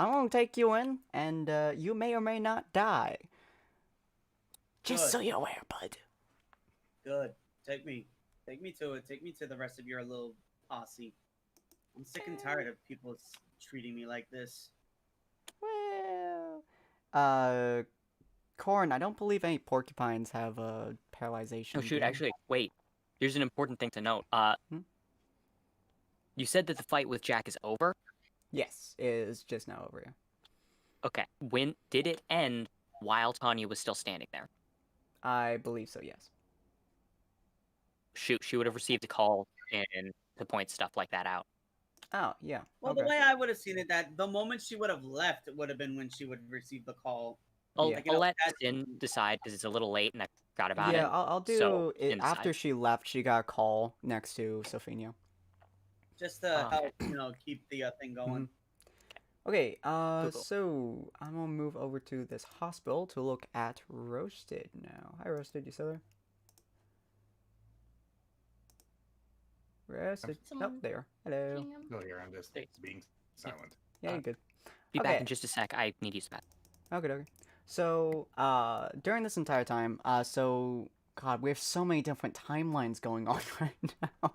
I'm gonna take you in, and you may or may not die. Just Good. so you're aware, bud." Good. Take me to it. Take me to the rest of your little posse. I'm sick and tired of people treating me like this. Well, Corn, I don't believe any porcupines have paralyzation. Oh shoot! do they? Actually, wait. Here's an important thing to note. Hmm? You said that the fight with Jack is over. Yes, it is just now over here. Okay. When did it end? While Tanya was still standing there. I believe so. Yes. Shoot, she would have received a call and to point stuff like that out. Oh yeah. Well, okay. the way I would have seen it, that the moment she would have left would have been when she would receive the call. I'll, Yeah. Like, you I'll know, let that's- Sin decide because it's a little late and I forgot about Yeah, it. I'll do So, it inside. after she left. She got a call next to Sophia. Just to Okay. help, keep the thing going. Okay, Cool. so I'm gonna move over to this hospital to look at Roasted now. Hi, Roasted, you still there? Roasted. Oh, Someone- there. Hello. King him. No, here I'm just Hey. being silent. Yeah, you're good. Be back Okay. in just a sec. I need to use the bathroom. Okay. So, during this entire time, God, we have so many different timelines going on right now.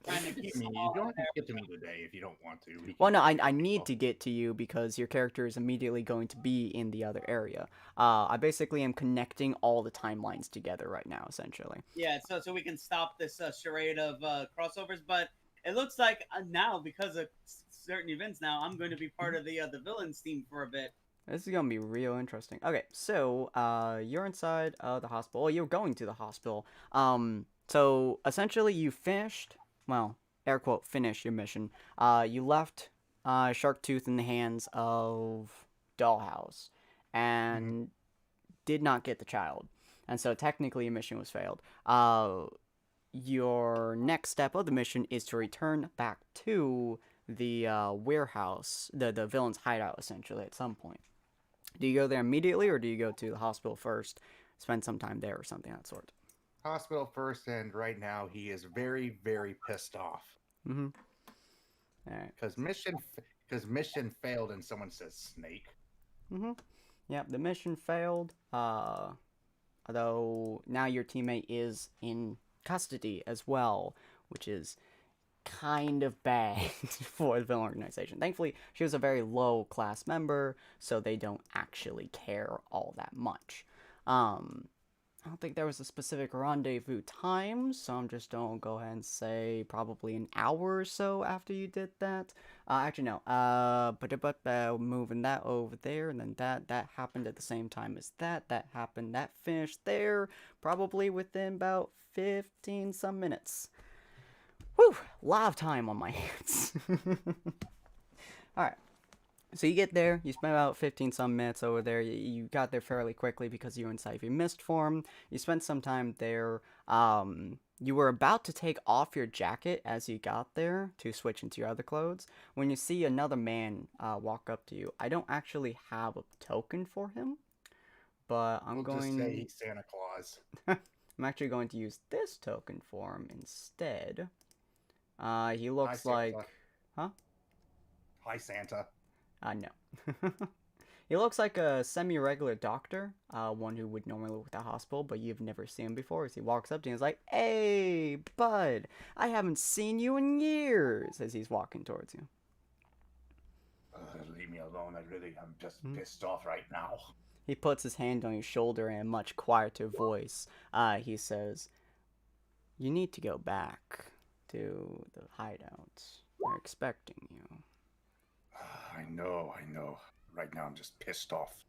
trying to I keep mean, them you all don't out have to there. get to me today if you don't want to. We Well, can no, do I it need tomorrow. to get to you because your character is immediately going to be in the other area. I basically am connecting all the timelines together right now, essentially. Yeah, so we can stop this charade of crossovers. But it looks like now, because of certain events, now I'm going to be part of the villains team for a bit. This is gonna be real interesting. Okay, so you're inside the hospital. Well, you're going to the hospital. So essentially, you finished. Well, air quote, finish your mission. You left Shark Tooth in the hands of Dollhouse, and did not get the child, and so technically your mission was failed. Your next step of the mission is to return back to the warehouse, the villain's hideout, essentially at some point. Do you go there immediately, or do you go to the hospital first, spend some time there, or something of that sort? Hospital first, and right now he is very, very pissed off Mm-hmm. All right. because mission failed, and someone says snake. Mm-hmm. Yep, the mission failed. Although now your teammate is in custody as well, which is kind of bad for the villain organization. Thankfully, she was a very low class member, so they don't actually care all that much. I don't think there was a specific rendezvous time, so I'm just gonna go ahead and say probably an hour or so after you did that. Actually, no. But moving that over there, and then that happened at the same time as that. That happened. That finished there, probably within about 15 some minutes. Whew, a lot of time on my hands. Alright. So you get there, you spend about 15 some minutes over there. You got there fairly quickly because you were in Cypher Mist form. You spent some time there. You were about to take off your jacket as you got there to switch into your other clothes when you see another man walk up to you. I don't actually have a token for him, but I'm We'll just say he's Santa Claus. I'm actually going to use this token for him instead. He Hi, looks like... Santa. Huh? Hi, Santa. No. He looks like a semi-regular doctor, one who would normally work at the hospital, but you've never seen him before. As he walks up to you and is like, "Hey, bud, I haven't seen you in years," as he's walking towards you. Leave me alone. I'm just pissed off right now. He puts his hand on your shoulder in a much quieter voice. He says, "You need to go back to the hideout. They're expecting you." I know. Right now I'm just pissed off.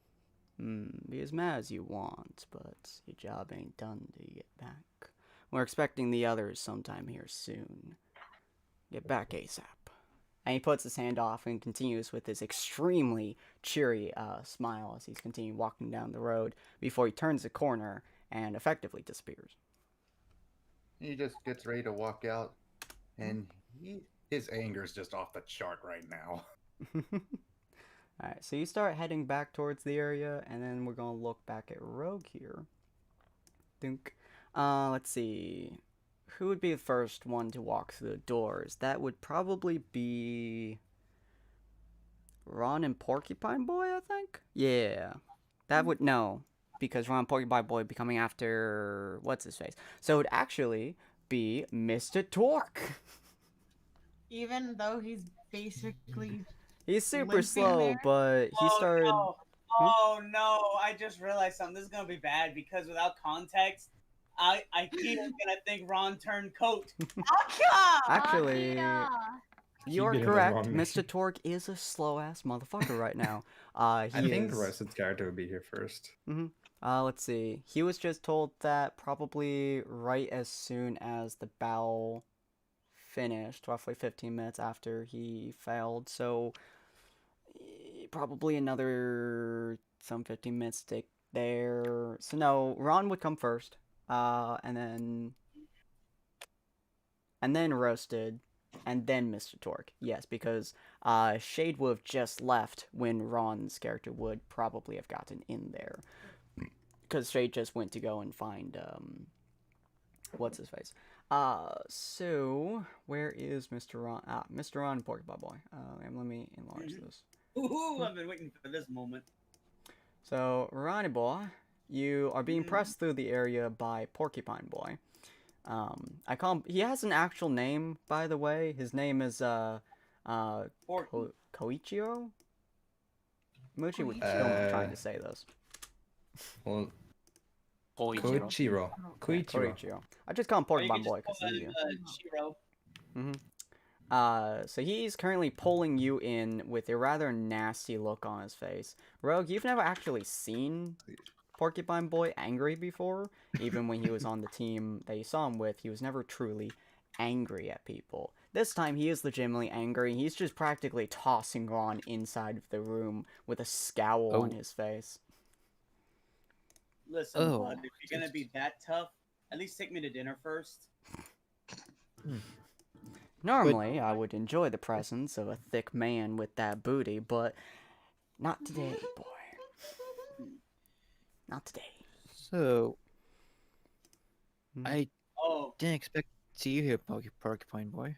Be as mad as you want, but your job ain't done till you get back. We're expecting the others sometime here soon. Get back ASAP. And he puts his hand off and continues with his extremely cheery smile as he's continuing walking down the road before he turns the corner and effectively disappears. He just gets ready to walk out, and his anger is just off the chart right now. Alright, so you start heading back towards the area, and then we're going to look back at Rogue here. Dunk. Let's see. Who would be the first one to walk through the doors? That would probably be Ron and Porcupine Boy, I think? Yeah. That would... No. Because Ron and Porcupine Boy would be coming after... What's his face? So it would actually be Mr. Torque. Even though he's basically He's super limping slow, there? but he started... No. Oh no! I just realized something. This is gonna be bad because without context, I keep gonna think Ron turned coat. Aka! Actually, Akira! you're getting the correct. wrong name. Mr. Torque is a slow-ass motherfucker right now. I think Russ's character would be here first. Let's see. He was just told that probably right as soon as the battle finished, roughly 15 minutes after he failed. So probably another some 15 minutes to take there. So no, Ron would come first, and then Roasted, and then Mr. Torque. Yes, because Shade would have just left when Ron's character would probably have gotten in there, because Shade just went to go and find what's his face. So where is Mr. Ron? Mr. Ron and Porcupine Boy. And let me enlarge this. Ooh, I've been waiting for this moment. So, Ronnie Boy, you are being pressed through the area by Porcupine Boy. I call him. He has an actual name, by the way. His name is Porky. Koichiro. Muchi would Koichiro. kill me trying to say this. Well, Koichiro. Koichiro. Koichiro. Koichiro. I just call him Or you Porcupine can Boy just because call he. him Shiro. So he's currently pulling you in with a rather nasty look on his face. Rogue, you've never actually seen Porcupine Boy angry before. Even when he was on the team that you saw him with, he was never truly angry at people. This time he is legitimately angry. He's just practically tossing Ron inside of the room with a scowl on his face. Listen, bud, if you're gonna be that tough, at least take me to dinner first. Normally, I would enjoy the presence of a thick man with that booty, but not today, boy. Not today. So, Hmm. I Oh, didn't expect to see you here, Porcupine Boy.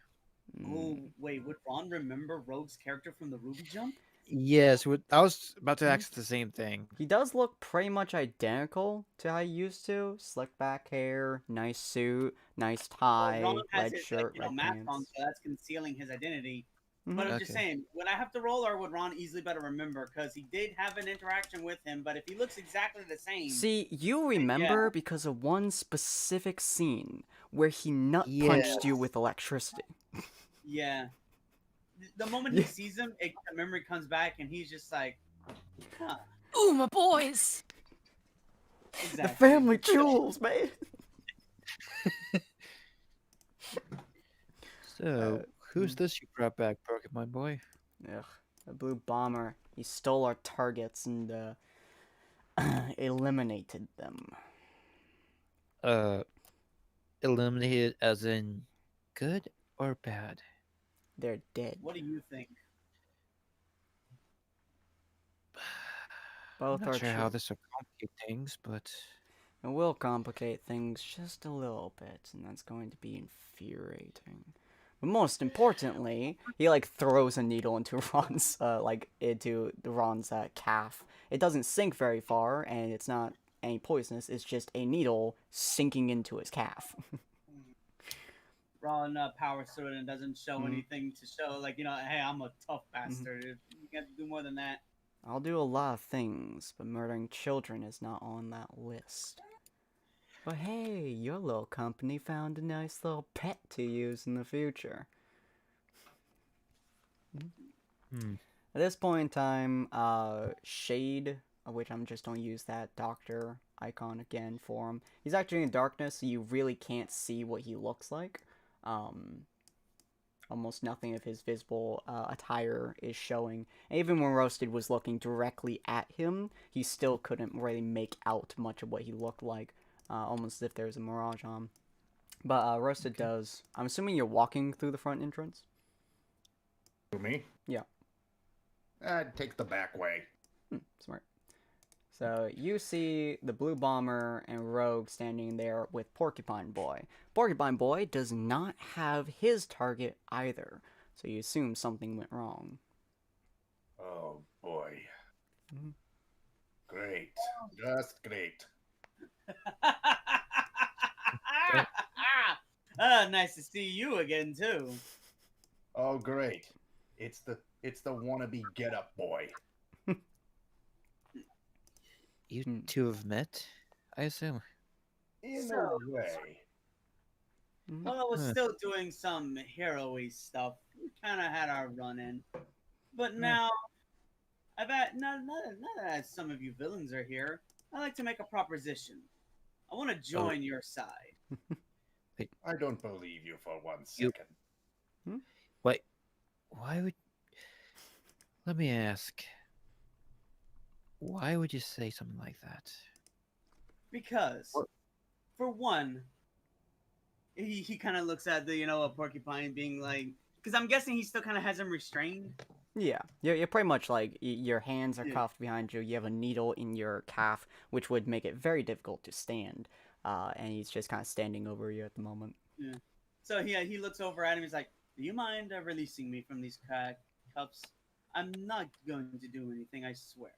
oh, wait, would Ron remember Rogue's character from the Ruby Jump? Yes, I was about to ask the same thing. He does look pretty much identical to how he used to. Slick back hair, nice suit, nice tie, Ron has red his shirt, red mask pants. on, so that's concealing his identity. Mhm. But I'm just Okay. saying, would I have to roll, or would Ron easily better remember? Because he did have an interaction with him, but if he looks exactly the same, See, you remember because of one specific scene where he nut punched you with electricity. yeah. The moment he sees him, the memory comes back, and he's just like, huh. Ooh, my boys! Exactly. The family jewels, man. So, who's this you brought back, Porcupine Boy? Ugh, the blue bomber. He stole our targets and eliminated them. Eliminated as in good or bad? They're dead. What do you think? Both Not are sure how true. this will complicate things, but It will complicate things just a little bit, and that's going to be infuriating. But most importantly, he like throws a needle into Ron's Ron's calf. It doesn't sink very far, and it's not any poisonous. It's just a needle sinking into his calf. Ron powers through it and doesn't show anything to show, like, hey, I'm a tough bastard. You got to do more than that. I'll do a lot of things, but murdering children is not on that list. But hey, your little company found a nice little pet to use in the future. At this point in time, Shade, of which I'm just going to use that doctor icon again for him. He's actually in darkness, so you really can't see what he looks like. Almost nothing of his visible attire is showing. And even when Roasted was looking directly at him, he still couldn't really make out much of what he looked like. Almost as if there was a mirage on him. But Roasted does. I'm assuming you're walking through the front entrance? To me? Yeah. I'd take the back way. Smart. So you see the Blue Bomber and Rogue standing there with Porcupine Boy. Porcupine Boy does not have his target either, so you assume something went wrong. Oh boy. Great. Just great. Nice to see you again too. Oh great. It's the wannabe get up boy. you two have met, I assume. In So- a way. Well, I was still doing some hero-y stuff. We kind of had our run-in, but now now that some of you villains are here, I'd like to make a proposition. I want to join your side. I don't believe you for 1 You- second. Wait, why would... Let me ask. Why would you say something like that? Because, for one, he kind of looks at the a porcupine being like, because I'm guessing he still kind of has him restrained. Yeah, you're pretty much like, your hands are Yeah. cuffed behind you, you have a needle in your calf, which would make it very difficult to stand, and he's just kind of standing over you at the moment. Yeah. So he looks over at him. He's like, "Do you mind releasing me from these cuffs? I'm not going to do anything. I swear."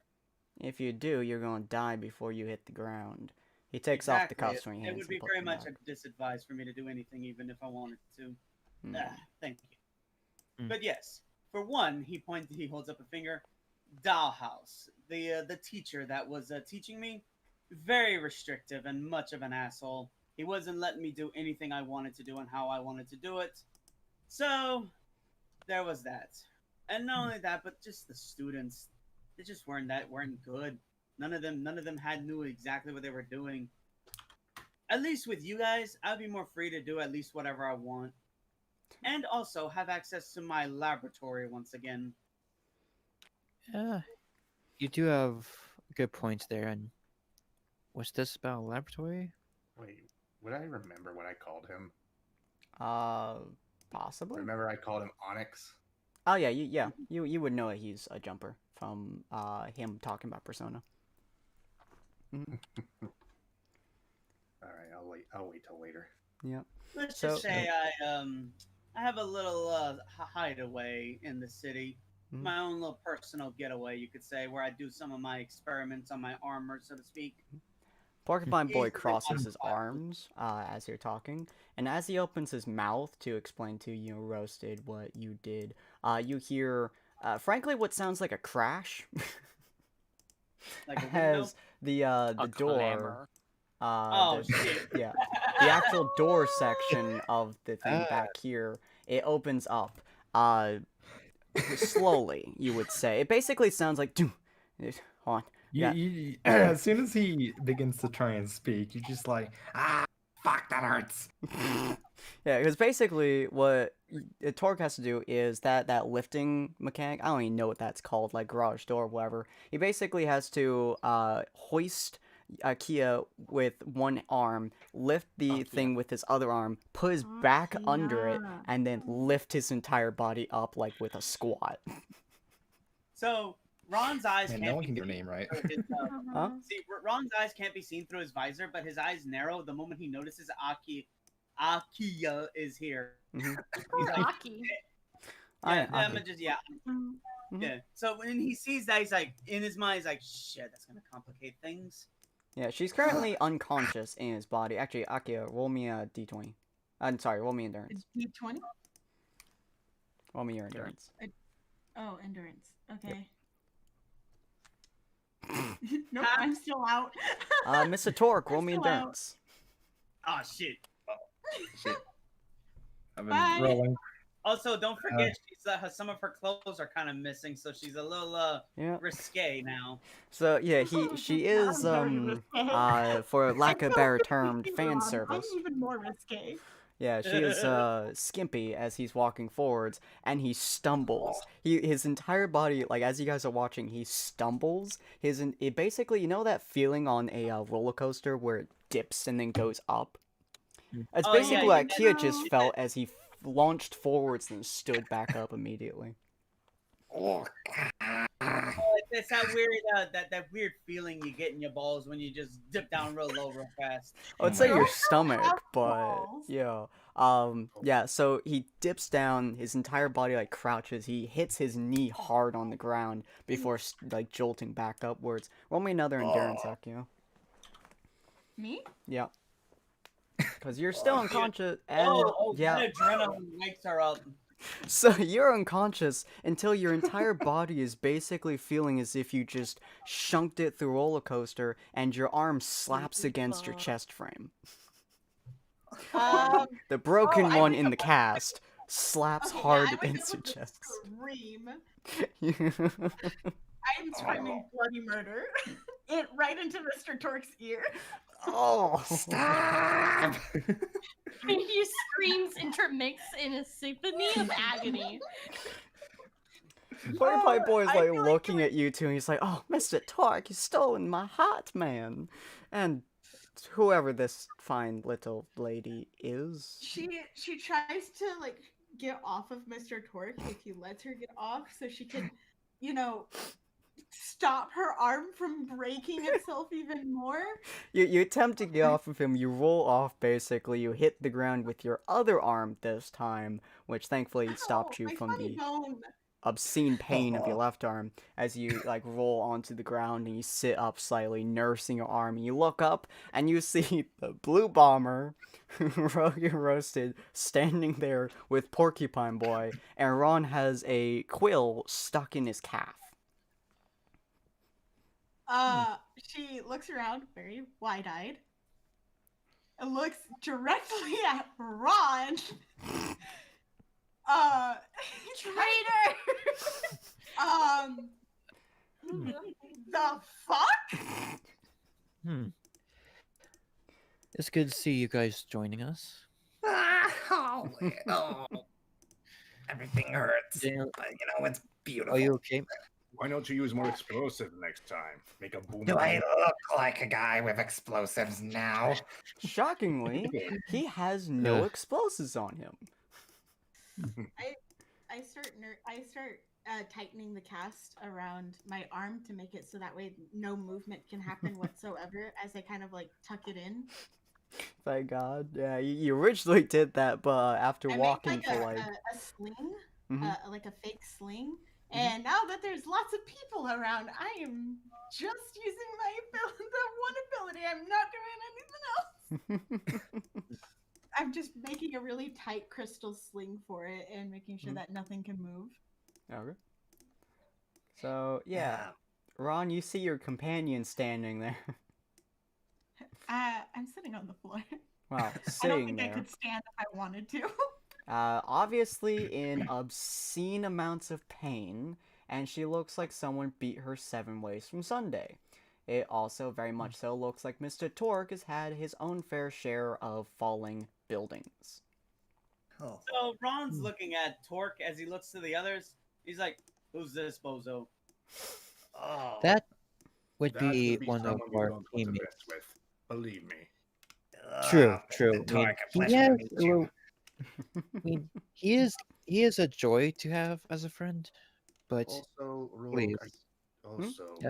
If you do, you're going to die before you hit the ground. He takes off the Exactly. cuffs when he It hands would and be puts very them much back. disadvised for me to do anything, even if I wanted to. Hmm. Thank you. Mm. But yes, for one, he holds up a finger. Dollhouse, the teacher that was teaching me, very restrictive and much of an asshole. He wasn't letting me do anything I wanted to do and how I wanted to do it. So there was that. And not only that, but just the students, they just weren't good. None of them had knew exactly what they were doing. At least with you guys, I'd be more free to do at least whatever I want. And also have access to my laboratory once again. Yeah, you do have good points there. And what's this about a laboratory? Wait, would I remember what I called him? Possibly. Remember I called him Onyx? Oh yeah, you would know that he's a jumper from him talking about Persona. Mhm. All right, I'll wait till later. Yeah. Let's So- just say I have a little hideaway in the city. Mhm. My own little personal getaway, you could say, where I do some of my experiments on my armor, so to speak. Porcupine Boy Easily crosses his modifiable. arms as you're talking, and as he opens his mouth to explain to you, Roasted, what you did, you hear, frankly, what sounds like a crash. Like a window. As the A door, clamor. Oh, shit. yeah, the actual door section of the thing Ah. back here, it opens up, slowly, you would say. It basically sounds like, hold on. Yeah. As soon as he begins to try and speak, you're just like, fuck, that hurts. Yeah, because basically what Torque has to do is that lifting mechanic, I don't even know what that's called, like garage door or whatever. He basically has to hoist Kia with one arm, lift the thing with his other arm, put his back under it, and then lift his entire body up like with a squat. So Ron's eyes Man, can't no one be can get your seen name right. through his, Huh? See, Ron's eyes can't be seen through his visor, but his eyes narrow the moment he notices Akia is here. Mhm. He's like, Rocky. yeah, I- I'm just, yeah, Mm. Mhm. yeah. So when he sees that, he's like, in his mind, he's like, shit, that's gonna complicate things. Yeah, she's currently unconscious in his body. Actually, Akia, roll me a d20. I'm sorry, roll me endurance. D20? Roll me your endurance. Oh, endurance. Okay. Nope, I'm still out. Mr. Torque, roll I'm me still out. endurance. Oh shit. Shit. I've been Bye. rolling. Also, don't forget, she's some of her clothes are kind of missing, so she's a little Yeah. risque now. So yeah, she is I'm very risque. for lack of a better term, Even fan Ron, service. I'm even more risque. Yeah, she is skimpy as he's walking forwards, and he stumbles. His entire body, like as you guys are watching, he stumbles. It basically, you know that feeling on a roller coaster where it dips and then goes up. It's Oh, yeah, basically you what did- Kia just you felt as he launched forwards and stood back up immediately. It's that weird, that weird feeling you get in your balls when you just dip down real low, real fast. I'd Oh say my your God. stomach, but Balls. yeah. Yeah, so he dips down, his entire body like crouches, he hits his knee hard on the ground before like jolting back upwards. Roll me another endurance, Akio. Me? Yeah. Because you're still unconscious, and yeah, That adrenaline wakes her up. so you're unconscious until your entire body is basically feeling as if you just shunked it through a roller coaster, and your arm slaps against your chest frame. The broken I one wake in up the like- cast slaps Okay, hard I wake against up your with a chest. Scream. Yeah. I'm screaming bloody murder. It right into Mr. Torque's ear. Oh, Stop! He screams intermix in a symphony of agony. Porcupine Boy is I like feel like looking doing- at you two, and he's like, "Oh, Mr. Torque, you've stolen my heart, man." And whoever this fine little lady is, She tries to like get off of Mr. Torque if he lets her get off, so she can, stop her arm from breaking itself even more. you attempt to get off of him. You roll off. Basically, you hit the ground with your other arm this time, which thankfully stopped Ow, you my from funny the. bone. obscene pain of your left arm as you like roll onto the ground and you sit up slightly, nursing your arm. And you look up and you see the blue bomber, Rogan Roasted, standing there with Porcupine Boy, and Ron has a quill stuck in his calf. She looks around very wide-eyed and looks directly at Ron. Traitor! The fuck? It's good to see you guys joining us. Oh, everything hurts. Daniel, It's beautiful. are you okay? Why don't you use more explosive next time? Make a boom. Do I look like a guy with explosives now? Shockingly, he has no explosives on him. I start tightening the cast around my arm to make it so that way no movement can happen whatsoever as I kind of like tuck it in. Thank God. Yeah, you originally did that, but after walking for like a sling, Mhm. like a fake sling. And now that there's lots of people around, I am just using the one ability. I'm not doing anything else. I'm just making a really tight crystal sling for it and making sure that nothing can move. Okay. So yeah, Ron, you see your companion standing there. I'm sitting on the floor. Wow, I don't sitting think there. I could stand if I wanted to. Obviously in obscene amounts of pain, and she looks like someone beat her 7 ways from Sunday. It also very much so looks like Mr. Torque has had his own fair share of falling buildings. Oh. So Ron's looking at Torque as he looks to the others. He's like, "Who's this bozo?" Oh, That would that be would be one of someone you our don't want to teammates. mess with. Believe me. True. The I mean, Torque, a he pleasure to has meet a you. little- I mean, he is a joy to have as a friend, but Also, Rogue, please. Yeah.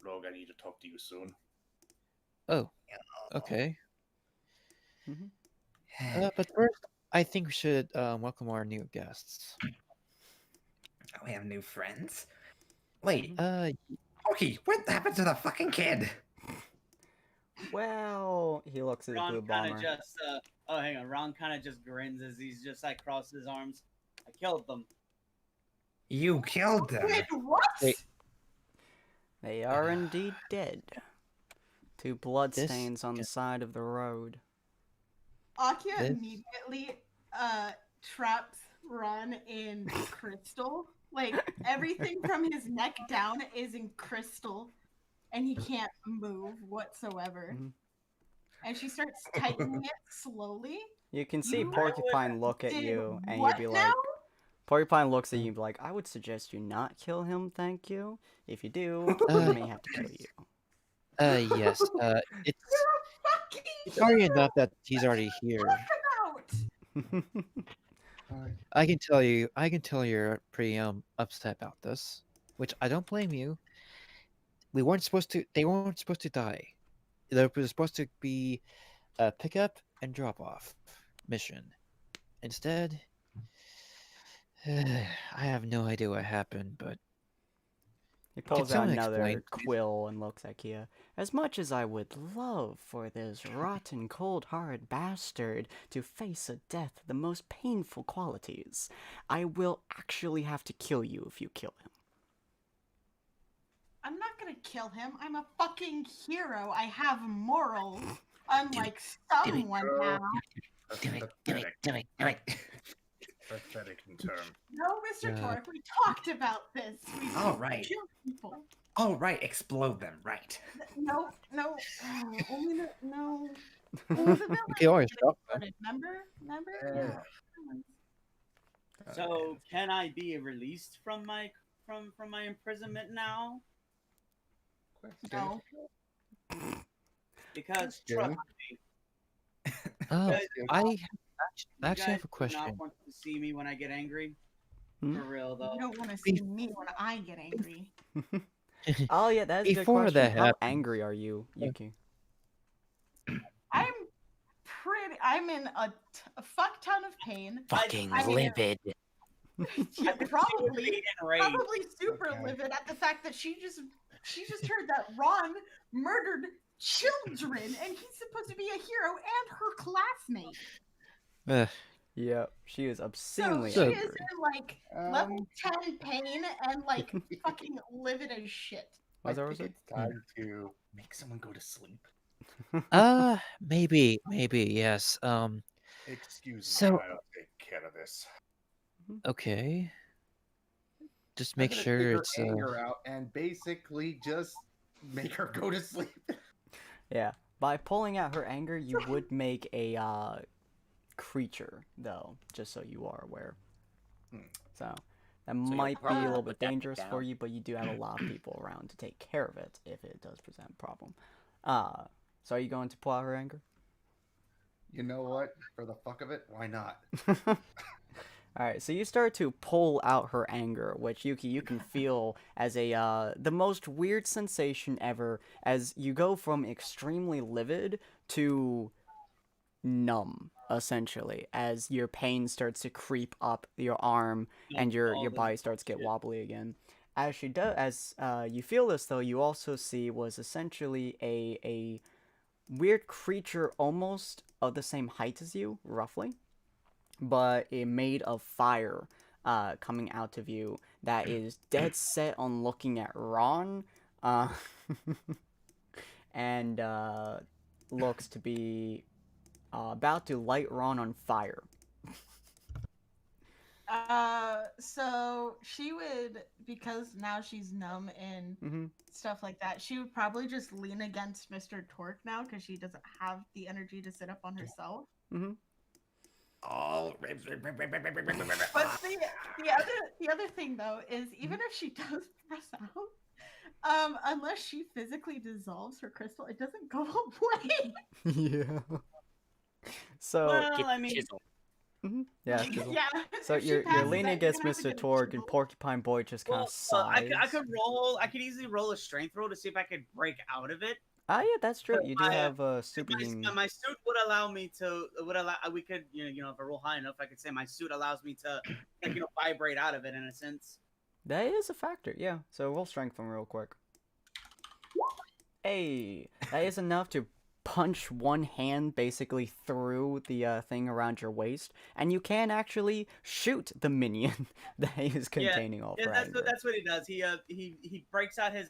Rogue, I need to talk to you soon. Oh, okay. Mhm. But first, I think we should welcome our new guests. We have new friends. Wait, Mm-hmm. what happened to the fucking kid? Well, he looks at the blue Ron kind bomber. of just, hang on. Ron kind of just grins as he's just like crosses his arms. I killed them. You killed them. Wait, what? Wait. They are indeed dead. 2 bloodstains on the side of the road. Akia This- immediately traps Ron in crystal. Like everything from his neck down is in crystal, and he can't move whatsoever. Mhm. And she starts tightening it slowly. You can see You Porcupine look at did you, and you'd what be now? like, Porcupine looks at you and be like, I would suggest you not kill him, thank you. If you do, I may have to kill you. Yes. It's You're a fucking sorry enough that he's already here. about. I can tell you're pretty upset about this, which I don't blame you. They weren't supposed to die. They were supposed to be a pick-up and drop-off mission. Instead, I have no idea what happened, but He pulls out someone another explain, please? quill and looks at Kia. As much as I would love for this rotten, cold-hearted bastard to face a death of the most painful qualities, I will actually have to kill you if you kill him. I'm not gonna kill him. I'm a fucking hero. I have morals. Unlike someone now. Do it. Pathetic in term. No, Mr. Yeah. Torque, we talked about this. We All right. kill people. All right, explode them, right? No. Only the no. Only the villain can always gets drop them. exploded, Remember? Yeah. So can I be released from my imprisonment now? No. Because Yeah. trust me, Oh, guys- I you actually have guys a do question. not want to see me when I get angry. Hmm? For real though. You don't want to see me when I get angry. Oh yeah, that's a good Before question. that How happens- angry are you, Yuki? I'm in a fuck ton of pain. Fucking I mean- livid. I Yeah, think she would probably. be enraged. Probably super Okay. livid at the fact that she just heard that Ron murdered children and he's supposed to be a hero and her classmate. Ugh. Yep, she is So obscenely she is angry. in like level 10 pain and like fucking livid as shit. I What's that think said? it's time to make someone go to sleep. Maybe, yes. Excuse So- me, I'll take care of this. Okay. Just I'm make gonna sure take her it's anger out and basically just make her go to sleep. Yeah, by pulling out her anger, you would make a creature, though, just so you are aware. So that you're might be a probably little put bit that thing dangerous for down. you, but you do have a lot of people around to take care of it if it does present a problem. So are you going to pull out her anger? You know what? For the fuck of it, why not? Alright, so you start to pull out her anger, which Yuki, you can feel as the most weird sensation ever, as you go from extremely livid to numb, essentially, as your pain starts to creep up your arm and your body starts to get wobbly again. As she does, as you feel this, though, you also see was essentially a weird creature almost of the same height as you, roughly, but it made of fire coming out of you that is dead set on looking at Ron and looks to be about to light Ron on fire. So she would, because now she's numb and stuff like that, she would probably just lean against Mr. Torque now because she doesn't have the energy to sit up on herself. Oh, But the other thing though is even if she does press out, unless she physically dissolves her crystal, it doesn't go away. Yeah. So Well, I mean, Chisel. yeah, chisel. Yeah. So if she you're passes leaning out, you're against gonna have to Mr. get a Torque, and chisel. Porcupine Boy just kind of sighs. I could easily roll a strength roll to see if I could break out of it. Ah, yeah, that's true. You do I, have superhuman. My suit would allow me to. We could, you know, if I roll high enough, I could say my suit allows me to, like, you know, vibrate out of it in a sense. That is a factor, yeah. So roll strength from real quick. Hey, that is enough to punch one hand basically through the thing around your waist, and you can actually shoot the minion that is containing all Yeah, of that's anger. that's what he does. He breaks out his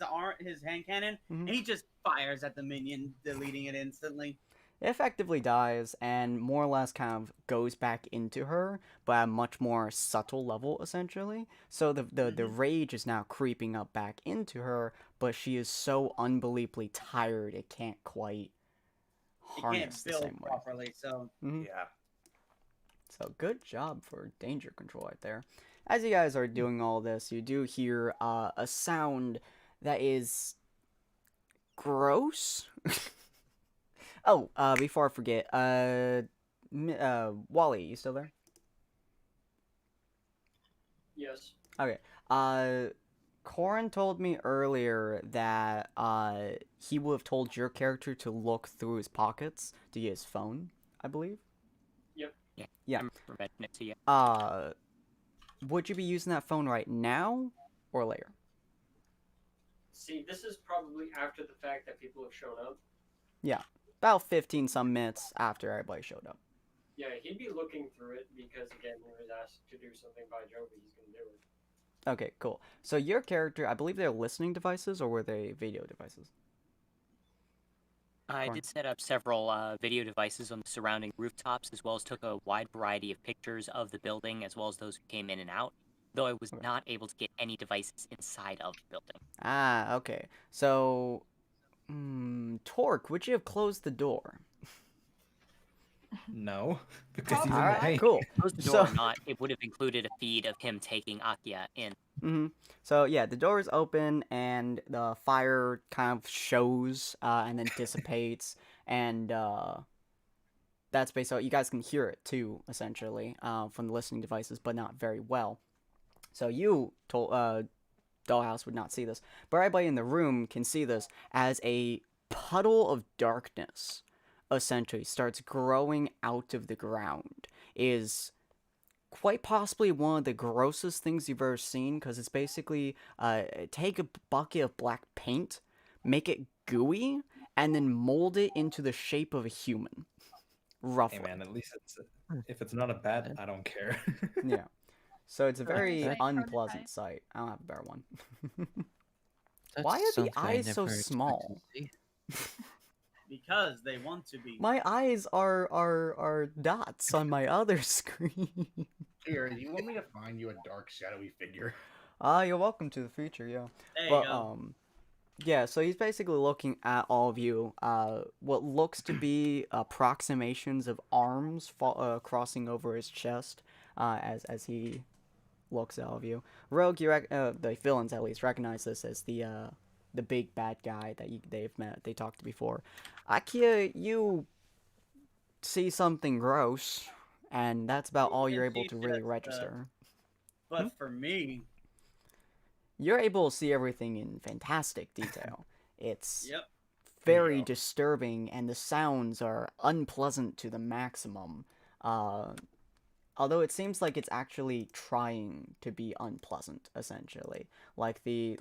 hand cannon, and he just fires at the minion, deleting it instantly. It effectively dies and more or less kind of goes back into her, but at a much more subtle level, essentially. So the rage is now creeping up back into her, but she is so unbelievably tired it can't quite It can't harness the build same way. properly, so yeah. So good job for danger control right there. As you guys are doing all this, you do hear a sound that is gross. Oh, before I forget, Wally, you still there? Yes. Okay. Corin told me earlier that he would have told your character to look through his pockets to get his phone, I believe. Yep. Yeah. I'm preventing it to you. Would you be using that phone right now or later? See, this is probably after the fact that people have shown up. Yeah. About 15 some minutes after everybody showed up. Yeah, he'd be looking through it because, again, he was asked to do something by Joe, but he's going to do it. Okay, cool. So your character, I believe they're listening devices, or were they video devices? I did set up several video devices on the surrounding rooftops, as well as took a wide variety of pictures of the building, as well as those who came in and out, though I was not able to get any devices inside of the building. Ah, okay. So, Torque, would you have closed the door? No, because he's in Alright, pain. cool. Close the door or not, it would have included a feed of him taking Akia in. So yeah, the door is open and the fire kind of shows and then dissipates, and that's basically you guys can hear it too, essentially, from the listening devices, but not very well. So you told Dollhouse would not see this, but everybody in the room can see this as a puddle of darkness essentially starts growing out of the ground. Is quite possibly one of the grossest things you've ever seen, because it's basically take a bucket of black paint, make it gooey, and then mold it into the shape of a human. Roughly. Hey man, at least if it's not a bat, I don't care. Yeah. So it's a very Prototype. unpleasant sight. I don't have a better one. That's Why are the something I eyes so never expected small? to see. Because they want to be. My eyes are dots on my other screen. Here, you want me to find you a dark, shadowy figure? You're welcome to the future, yeah. There you But go. yeah, so he's basically looking at all of you. What looks to be approximations of arms crossing over his chest, as he looks at all of you. Rogue, the villains at least recognize this as the big bad guy that they talked to before. Akia, you see something gross, and that's about all you're able to really register. But for me, You're able to see everything in fantastic detail. It's yep. very Yeah. disturbing, and the sounds are unpleasant to the maximum. Although it seems like it's actually trying to be unpleasant, essentially. Like the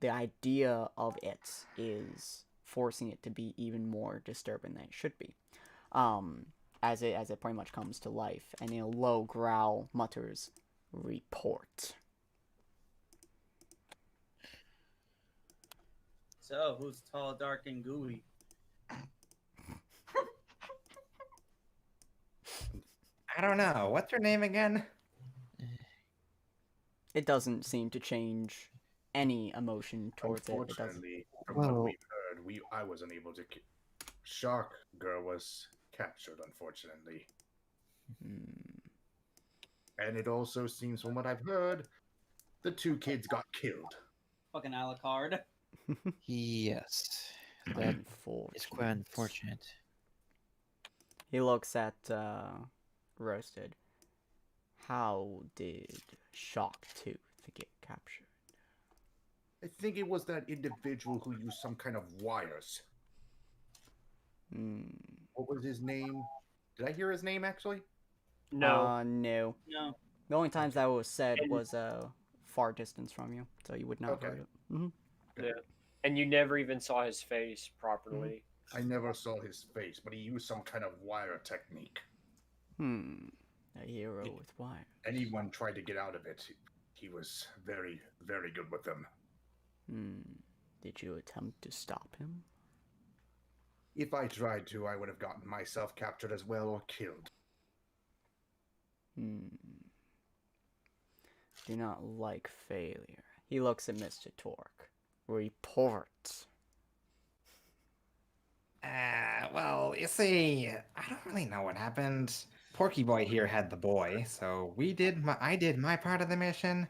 idea of it is forcing it to be even more disturbing than it should be. As it pretty much comes to life, and in a low growl mutters, "Report." So, who's tall, dark, and gooey? I don't know. What's your name again? It doesn't seem to change any emotion towards it. It doesn't. Unfortunately, from Well- what we've heard, I wasn't able to. Shark Girl was captured, unfortunately, Hmm. and it also seems, from what I've heard, the two kids got killed. Fucking Alucard. Yes, that is quite unfortunate. He looks at Roasted. How did Shocktooth get captured? I think it was that individual who used some kind of wires. Hmm. What was his name? Did I hear his name actually? No. No. No. The only times that was said And- was far distance from you, so you would not have Okay. heard it. Hmm. Yeah. And you never even saw his face properly. I never saw his face, but he used some kind of wire technique. A hero It- with wire. Anyone tried to get out of it, he was very, very good with them. Did you attempt to stop him? If I tried to, I would have gotten myself captured as well or killed. Do not like failure. He looks at Mr. Torque. Report. Well, you see, I don't really know what happened. Porky Boy here had the boy, so I did my part of the mission.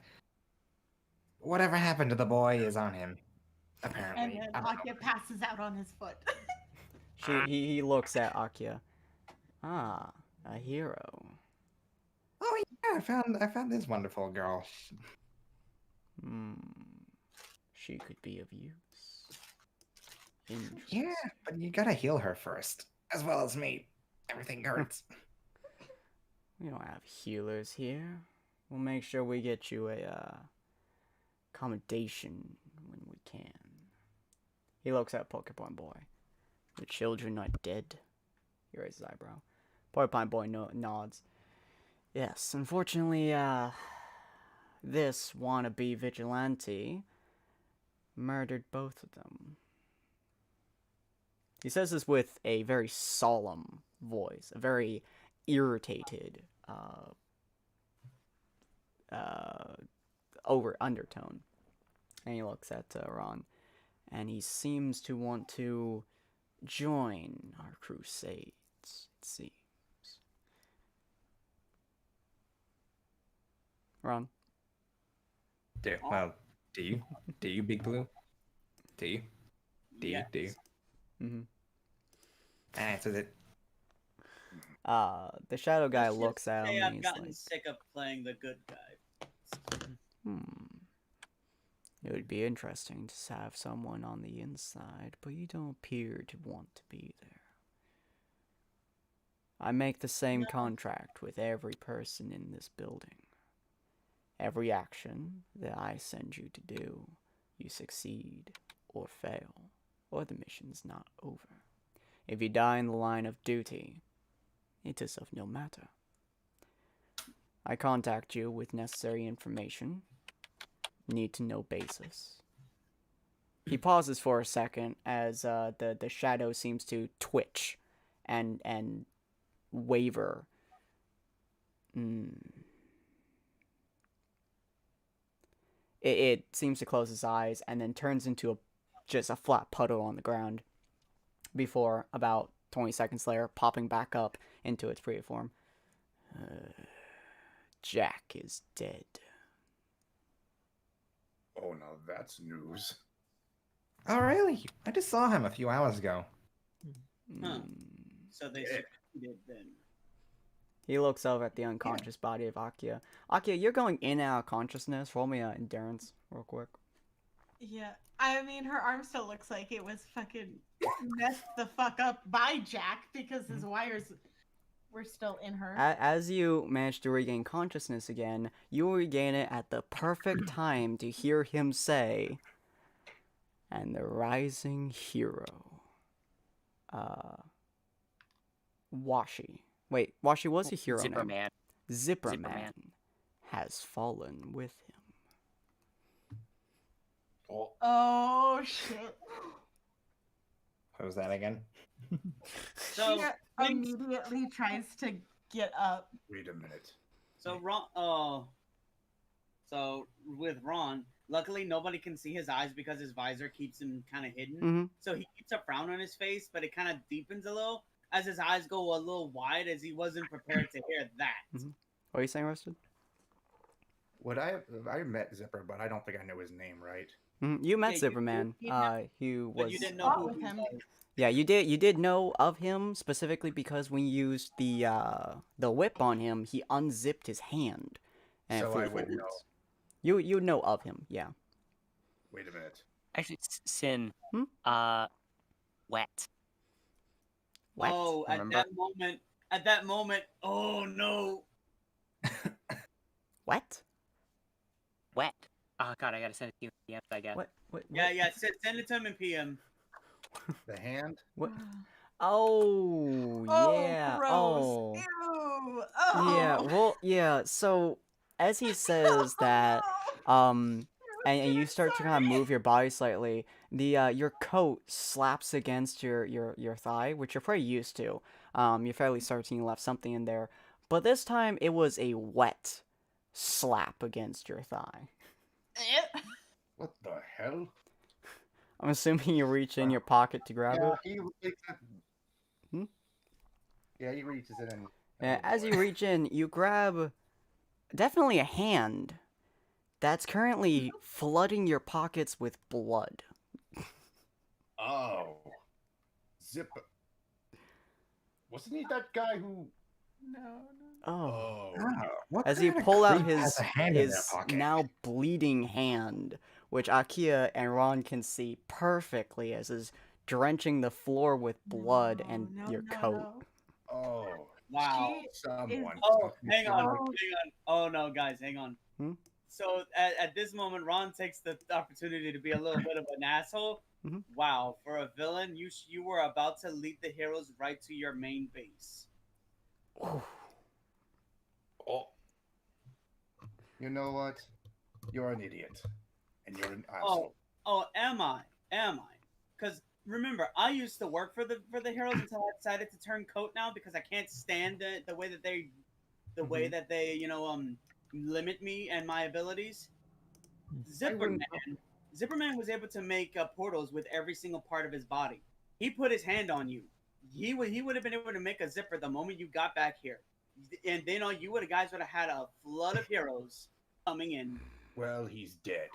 Whatever happened to the boy is on him. And Apparently. then I don't know. Akya passes out on his foot. He looks at Akia. Ah, a hero. Oh yeah, I found this wonderful girl. She could be of use. Yeah, but you gotta heal her first, as well as me. Everything hurts. We don't have healers here. We'll make sure we get you a accommodation when we can. He looks at Pokemon Boy. The children are dead. He raises his eyebrow. Pokemon Boy nods. Yes, unfortunately, this wannabe vigilante murdered both of them. He says this with a very solemn voice, a very irritated, over undertone. And he looks at Ron, and he seems to want to join our crusades, it seems. Ron? Well, do you? Do you, Big Blue? Do you? Do you? Do you? Mm-hmm. Alright, so that The shadow guy Let's just looks at say him and I've he's gotten like, sick of playing the good guy. It would be interesting to have someone on the inside, but you don't appear to want to be there. I make the same contract with every person in this building. Every action that I send you to do, you succeed or fail, or the mission's not over. If you die in the line of duty, it is of no matter. I contact you with necessary information, need-to-know basis. He pauses for a second as the shadow seems to twitch and waver. It seems to close his eyes and then turns into just a flat puddle on the ground before, about 20 seconds later, popping back up into its previous form. Jack is dead. Oh, now that's news. Oh, really? I just saw him a few hours ago. Huh. So they succeeded then. He looks over at the unconscious body of Akia. Akia, you're going in and out of consciousness. Roll me an endurance real quick. Yeah, I mean, her arm still looks like it was fucking messed the fuck up by Jack because his wires were still in her. As you manage to regain consciousness again, you regain it at the perfect time to hear him say, "And the rising hero, Washi." Wait, Washi was a hero Zipper name. Man. Zipper Zipper Man Man. has fallen with him. Oh shit! What was that again? So She immediately tries to get up. Wait a minute. So Ron. So with Ron, luckily nobody can see his eyes because his visor keeps him kind of hidden. Mm-hmm. So he keeps a frown on his face, but it kind of deepens a little as his eyes go a little wide, as he wasn't prepared to hear that. Mm-hmm. What are you saying, Rusted? I met Zipper, but I don't think I know his name, right? Mm-hmm. You met Yeah, Zipper Man. He But was. you didn't know who with he him. was. Yeah, you did know of him specifically because when you used the whip on him, he unzipped his hand. And So it flew I would forwards. know. You know of him, yeah. Wait a minute. Actually, Sin. Hmm? Wet. What? Oh, Remember? at that moment, oh no. What? Wet. Oh god, I gotta send it to you in PM, I guess. What? Yeah. Send it to him in PM. The hand? What? Oh, yeah. Gross. Oh. Ew. Oh. Yeah, well, yeah, so as he says that, and you start to kind of move your body slightly, your coat slaps against your thigh, which you're pretty used to. You're fairly certain you left something in there, but this time it was a wet slap against your thigh. What the hell? I'm assuming you reach in your pocket to grab Yeah, it. he reaches Hmm? Yeah, he reaches in and... As you reach in, you grab definitely a hand that's currently flooding your pockets with blood. Oh. Zipper. Wasn't he that guy who... No. Oh. What As you kind of pull out creep has a hand in their his pocket? now bleeding hand, which Akia and Ron can see perfectly as is drenching the floor with blood and your coat. Oh. Wow. Someone. Oh, hang on. Oh. Oh no, guys, hang on. Hmm? So at this moment, Ron takes the opportunity to be a little bit of an asshole. Mhm. Wow, for a villain, you were about to lead the heroes right to your main base. Oh. You know what? You're an idiot. And you're an asshole. Oh, am I? Because remember, I used to work for the heroes until I decided to turn coat now because I can't stand the way that they limit me and my abilities. Zipperman was able to make portals with every single part of his body. He put his hand on you. He would have been able to make a zipper the moment you got back here, and then you guys would have had a flood of heroes coming in. Well, he's dead.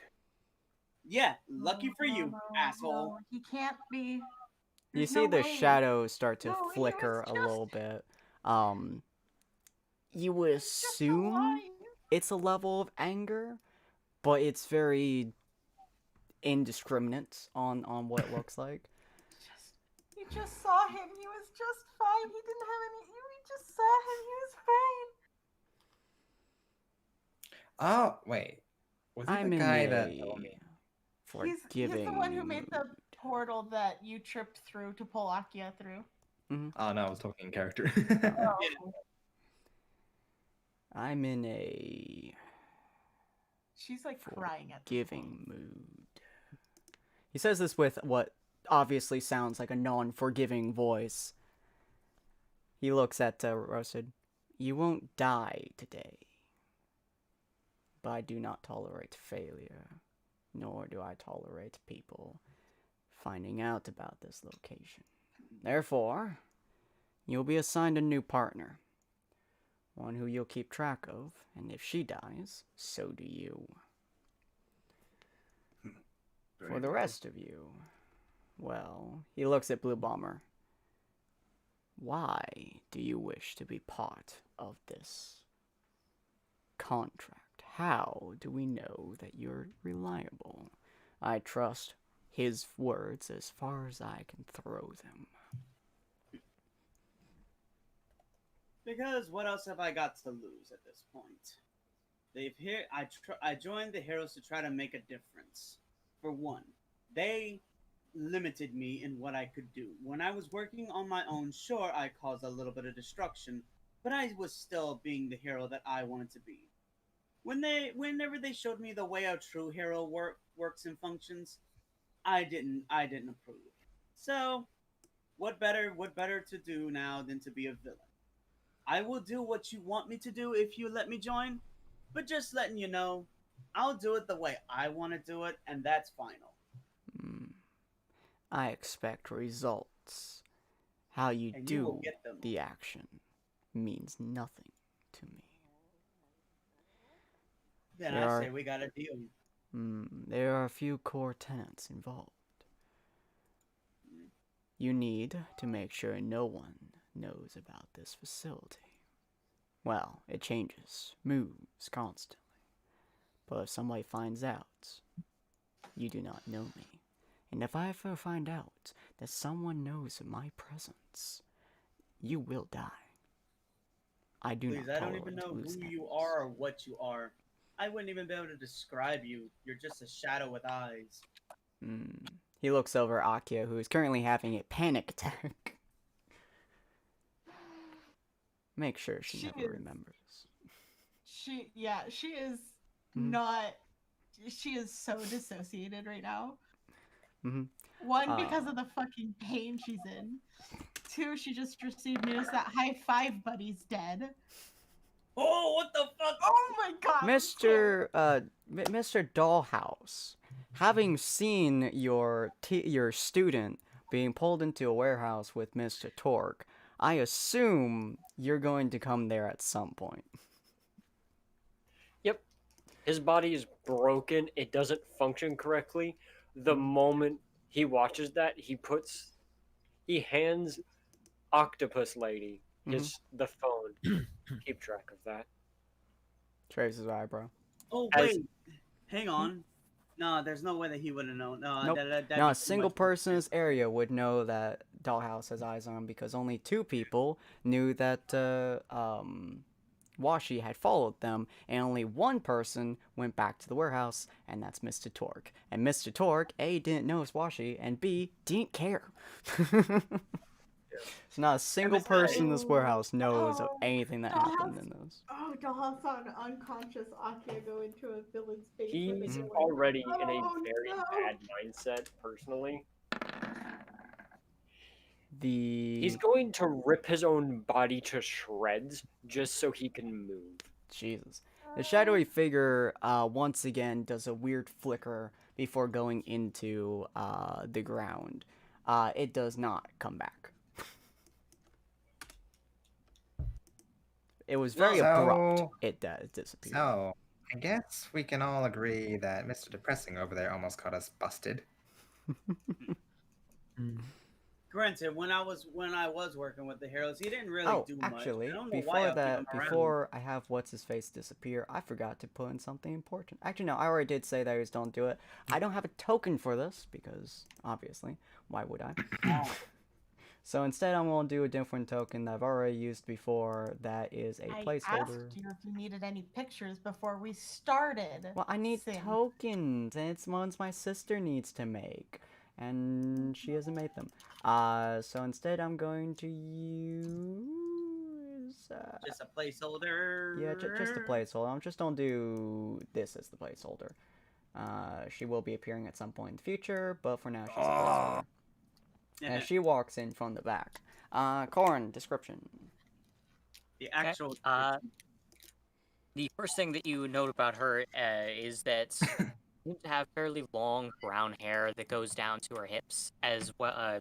Yeah, lucky for you, asshole. No, he can't be. You There's see no the way. shadows start to No, he was flicker a just- little bit. You would Just assume alive. it's a level of anger, but it's very indiscriminate on what it looks like. You just saw him. He was just fine. He didn't have any. We just saw him. He was fine. Oh, wait. Was he I'm the in guy that a He's the forgiving one who made the mood. portal that you tripped through to pull Akia through. Oh no, I was talking in character. Oh. I'm in a She's like crying at this forgiving mood. He says this with what obviously sounds like a non-forgiving voice. He looks at Roasted. You won't die today. But I do not tolerate failure, nor do I tolerate people finding out about this location. Therefore, you'll be assigned a new partner. One who you'll keep track of, and if she dies, so do you. For the rest of you, well, he looks at Blue Bomber. Why do you wish to be part of this contract? How do we know that you're reliable? I trust his words as far as I can throw them. Because what else have I got to lose at this point? I joined the heroes to try to make a difference. For one, they limited me in what I could do. When I was working on my own, sure, I caused a little bit of destruction, but I was still being the hero that I wanted to be. Whenever they showed me the way a true hero works and functions, I didn't approve. So, what better to do now than to be a villain? I will do what you want me to do if you let me join, but just letting you know, I'll do it the way I want to do it, and that's final. I expect results. How you And you will do get them. the action means nothing to me. Then There I are- say we got a deal. There are a few core tenets involved. You need to make sure no one knows about this facility. Well, it changes, moves constantly. But if somebody finds out, you do not know me. And if I ever find out that someone knows of my presence, you will die. I do Please, not I don't tolerate even know loose who you ends. are or what you are. I wouldn't even be able to describe you. You're just a shadow with eyes. He looks over at Akia, who is currently having a panic attack. Make sure she She never is- remembers. She is Mhm. not. She is so dissociated right now. Mhm. One, because of the fucking pain she's in. Two, she just received news that High Five Buddy's dead. Oh, what the fuck? Oh my god! Mr. Dollhouse, having seen your student being pulled into a warehouse with Mr. Torque, I assume you're going to come there at some point. Yep. His body is broken. It doesn't function correctly. The moment he watches that, he hands Octopus Lady the phone. Keep track of that. Traces his eyebrow. Oh, As- wait. Hang on. No, there's no way that he would have known. No, Nope. that'd Now, be a too single much work. person in this area would know that Dollhouse has eyes on him because only 2 people knew that Washi had followed them, and only 1 person went back to the warehouse, and that's Mr. Torque. And Mr. Torque, A, didn't know it's Washi, and B, didn't care. So not a single besides- person in this warehouse knows of Oh, anything that Dollhouse- happened in this. Oh, Dollhouse saw an unconscious Akia go into a villain's face. when they He's were like, already in a "Oh, very no." bad mindset, personally. The He's going to rip his own body to shreds just so he can move. Jesus. The shadowy figure once again does a weird flicker before going into the ground. It does not come back. It was very abrupt. So- It disappeared. So, I guess we can all agree that Mr. Depressing over there almost got us busted. Granted, when I was working with the heroes, he didn't really Oh, do much. actually, I don't know why I'll keep him around. before I have what's-his-face disappear, I forgot to put in something important. Actually, no, I already did say that don't do it. I don't have a token for this, because, obviously, why would I? So instead, I'm going to do a different token that I've already used before. That is a I placeholder. asked you if you needed any pictures before we started. Well, I need Sin. tokens, and it's ones my sister needs to make, and she hasn't made them. So instead, I'm going to use. Just a placeholder. Yeah, just a placeholder. I'm just gonna do this as the placeholder. She will be appearing at some point in the future, but for now, she's a placeholder. And she walks in from the back. Corn, description. The actual. The first thing that you note about her is that she seems to have fairly long brown hair that goes down to her hips, as well.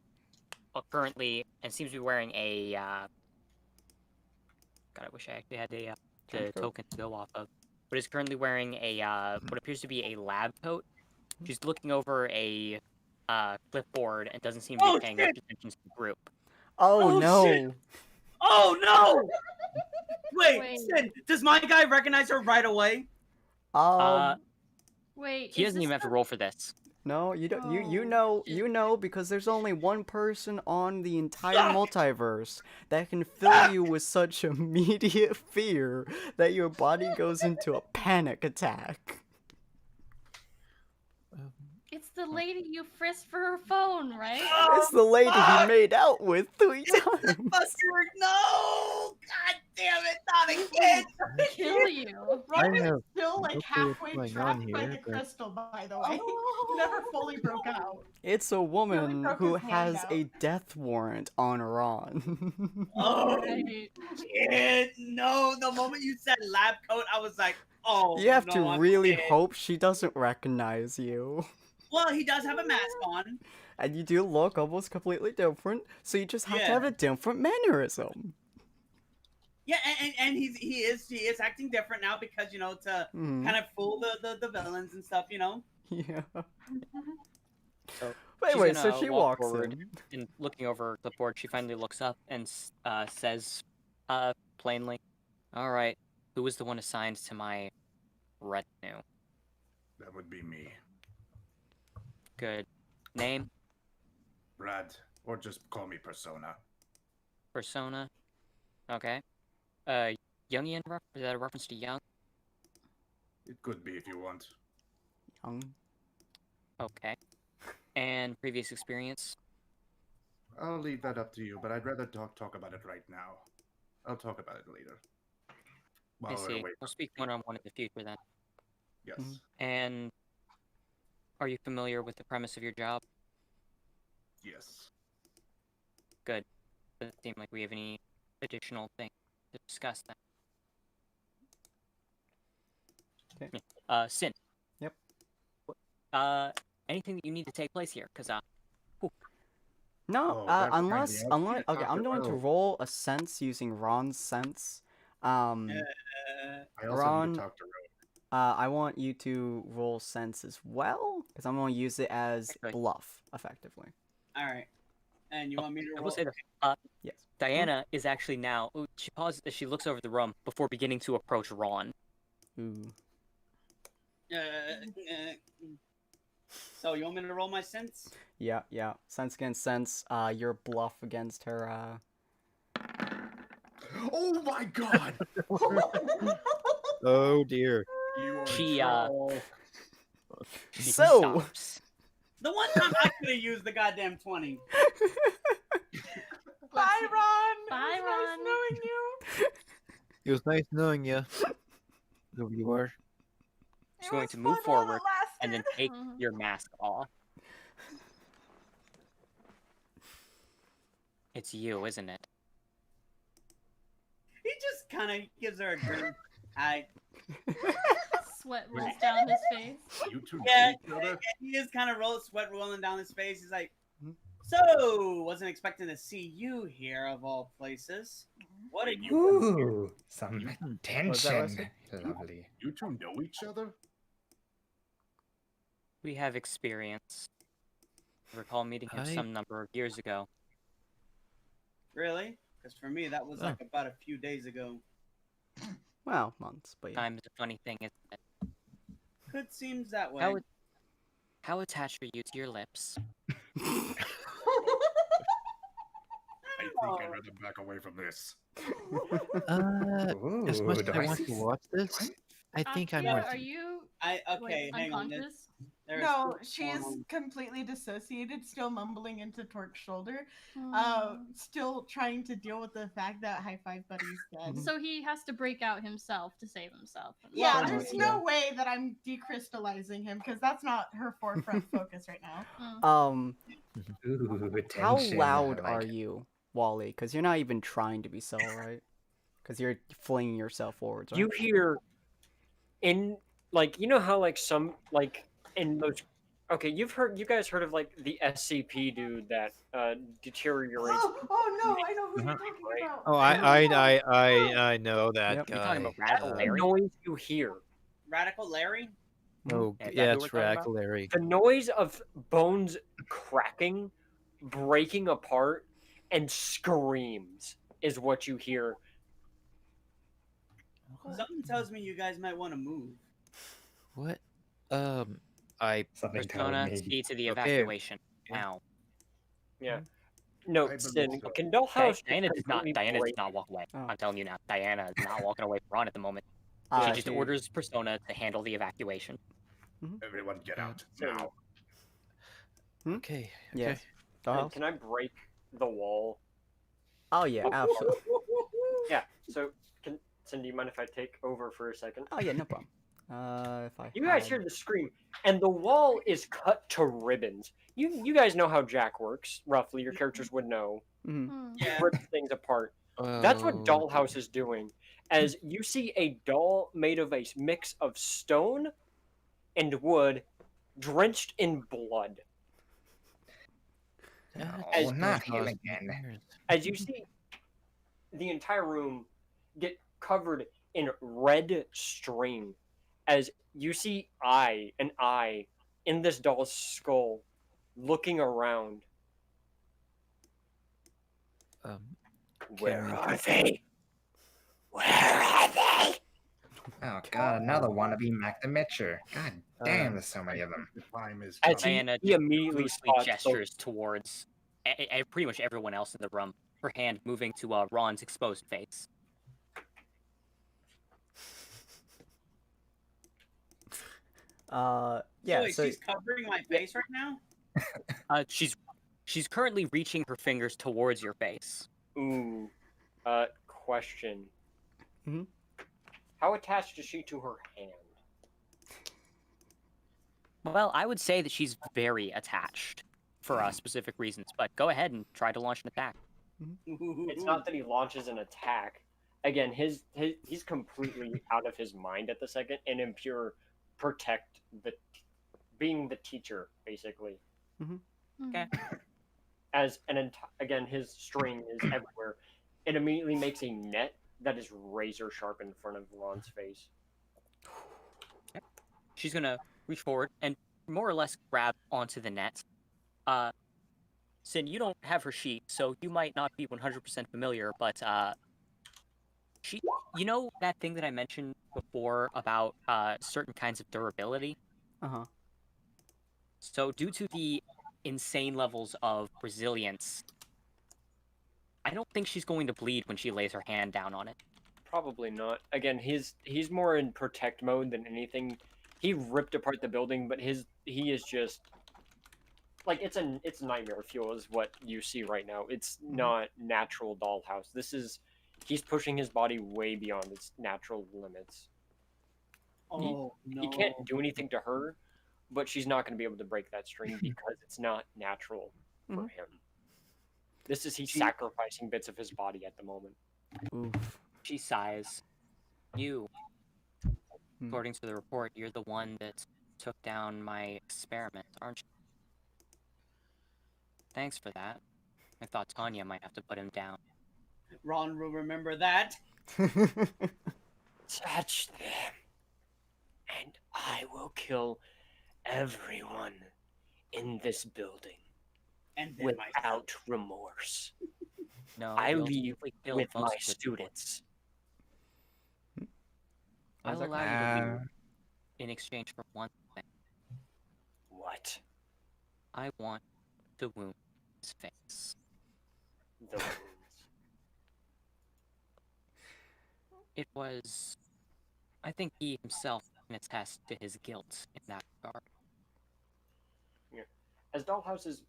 Currently, and seems to be wearing a. God, I wish I actually had the token to go off of. But is currently wearing a what appears to be a lab coat. She's looking over a clipboard and doesn't seem to be paying much attention to the group. Oh no! Shit. Oh no! Wait, Sin, does my guy recognize her right away? Wait. He doesn't even have to roll for this. No, you don't. You Oh, know because there's only one person on the entire multiverse that can fill you with such immediate fear that your body goes into a panic attack. It's the lady you frisked for her phone, right? It's the lady he made out with 3 times. Fucker, no! God damn it, not again! Kill you. Ron is have still like no clue what's halfway going trapped on by here, the but- crystal, by the way. Never fully broke out. It's a woman broke who his hand has out. a death warrant on Ron. Oh, Right. shit! No, the moment you said lab coat, I was like, oh, You have no, to I'm really dead. hope she doesn't recognize you. Well, he does have a mask on. And you do look almost completely different, so you just have to Yeah. have a different mannerism. Yeah, and he is acting different now because, you know, to Mhm. kind of fool the villains and stuff, you know. Yeah. So But she's anyway, gonna so she walk walks forward. in. And looking over her clipboard, she finally looks up and says, plainly, "All right, who was the one assigned to my retinue? That would be me. Good. Name, Brad, or just call me Persona. persona. Okay. Jungian. Is that a reference to Young? It could be if you want. Young. Okay. And previous experience. I'll leave that up to you, but I'd rather talk about it right now. I'll talk about it later. While I we're see. away We'll from speak one-on-one in the future then. Yes. Mhm. And are you familiar with the premise of your job? Yes. Good. Doesn't seem like we have any additional things to discuss then. Okay. Sin. Yep. Anything that you need to take place here? Because, No, Oh, that unless, reminds me, I okay, I'm talked going to about- roll a sense using Ron's sense. I also Ron, need to talk to Rose. I want you to roll sense as well, because I'm going to use it as Okay. bluff, effectively. All right. And you want me to I roll? will say this. Yes. Diana is actually now. Ooh, she pauses as she looks over the room before beginning to approach Ron. Ooh. So you want me to roll my sense? Yeah, yeah. Sense against sense, your bluff against her, Oh my god! Oh dear. You are She, She So- stops. The one time I could have used the goddamn 20. Bye, Ron. Bye, It was Ron. Nice knowing you. It was nice knowing you. Whoever you are. She's It going was to move fun while it forward and then lasted. take Mhm. your mask off. It's you, isn't it? He just kind of gives her a grin. Hi. Sweat runs down his face. You two Yeah, know each other? he is kind of sweat rolling down his face. He's like, Mhm. so, wasn't expecting to see you here of all places. What are you? Ooh, some Was that tension. Wesley? Lovely. You two know each other? We have experience. I recall meeting him I- some number of years ago. Really? Because for me, that was Oh. like about a few days ago. well, months, but yeah. Time is a funny thing, isn't it? Could seems that way. How attached are you to your lips? try to back away from this. As much as do I I want see to watch this, I think I'm Akio, going are to. you Okay, hang on. unconscious? There's No, still she going is on. completely dissociated, still mumbling into Torque's shoulder, Hmm. still trying to deal with the fact that High Five Buddy's dead. So he has to break out himself to save himself. Yeah, Pretty there's much, no way that I'm decrystallizing him because that's not her forefront focus right now. Um, Ooh, how tension. loud I like are it. you, Wally? Because you're not even trying to be subtle, right? Because you're flinging yourself forwards, right? You hear in like you know how like some like in those. Okay, you guys heard of like the SCP dude that deteriorates. Oh no, I know who you're Uh-huh. talking Right. about. Oh, I know that Yep. Are you talking guy. about Radical The Larry? noise you hear. Radical Larry? Oh, Is that yeah, who we're it's talking about? Radical Larry. The noise of bones cracking, breaking apart, and screams is what you hear. Something tells me you guys might want to move. What? I Something tells Persona, me. speed to the Okay. evacuation now. Yeah. No, I Sin, believe so. can Dollhouse Diana does not. completely Diana does break? not walk away. Oh. I'm telling you now. Diana is not walking away from Ron at the moment. Ah, She just she- orders Persona to handle the evacuation. Everyone get out So- now. okay. Yes. Okay. Dollhouse? Can I break the wall? Oh yeah, absolutely. Yeah. So, Sin, do you mind if I take over for a second? Oh yeah, no problem. If I You guys had- hear the scream, and the wall is cut to ribbons. You guys know how Jack works, roughly. Your characters would know. Mhm. He Yeah. rips things apart. That's what Oh, Dollhouse is doing. As you see a doll made of a mix of stone and wood, drenched in blood. that's Oh, gonna not him cause again. nightmares. As you see the entire room get covered in red string, as you see an eye in this doll's skull looking around. Where are they? Where are they? Oh god, another wannabe Mac the Mitcher. God damn, Um, there's so many of them. The time is As coming. Diana he just immediately loosely spots gestures towards pretty much everyone else in the room. Her hand moving to Ron's exposed face. Yeah. So wait, So she's covering my face right now? She's currently reaching her fingers towards your face. Ooh. Question. Mhm. How attached is she to her hand? Well, I would say that she's very attached for specific reasons, but go ahead and try to launch an attack. It's not that he launches an attack. Again, he's completely out of his mind at the second, and in pure being the teacher, basically. Okay. As again, his string is everywhere. It immediately makes a net that is razor sharp in front of Ron's face. She's gonna reach forward and more or less grab onto the net. Sin, you don't have her sheet, so you might not be 100% familiar, but you know that thing that I mentioned before about certain kinds of durability? uh-huh. So due to the insane levels of resilience, I don't think she's going to bleed when she lays her hand down on it. Probably not. Again, he's more in protect mode than anything. He ripped apart the building, but he is just like it's nightmare fuel is what you see right now. It's not natural dollhouse. He's pushing his body way beyond its natural limits. Oh no. He can't do anything to her, but she's not going to be able to break that string because it's not natural for him. He's sacrificing bits of his body at the moment. Oof. She sighs. You, according to the report, you're the one that took down my experiment, aren't you? Thanks for that. I thought Tanya might have to put him down. Ron will remember that. Touch them, and I will kill everyone in this building And then without remorse. No, I you'll leave simply kill with most my of the people. students. I'll Isaac? allow you to leave in exchange for one thing. What? I want to wound his face. The wounds. It was. I think he himself can attest to his guilt in that regard. Yeah. As Dollhouse's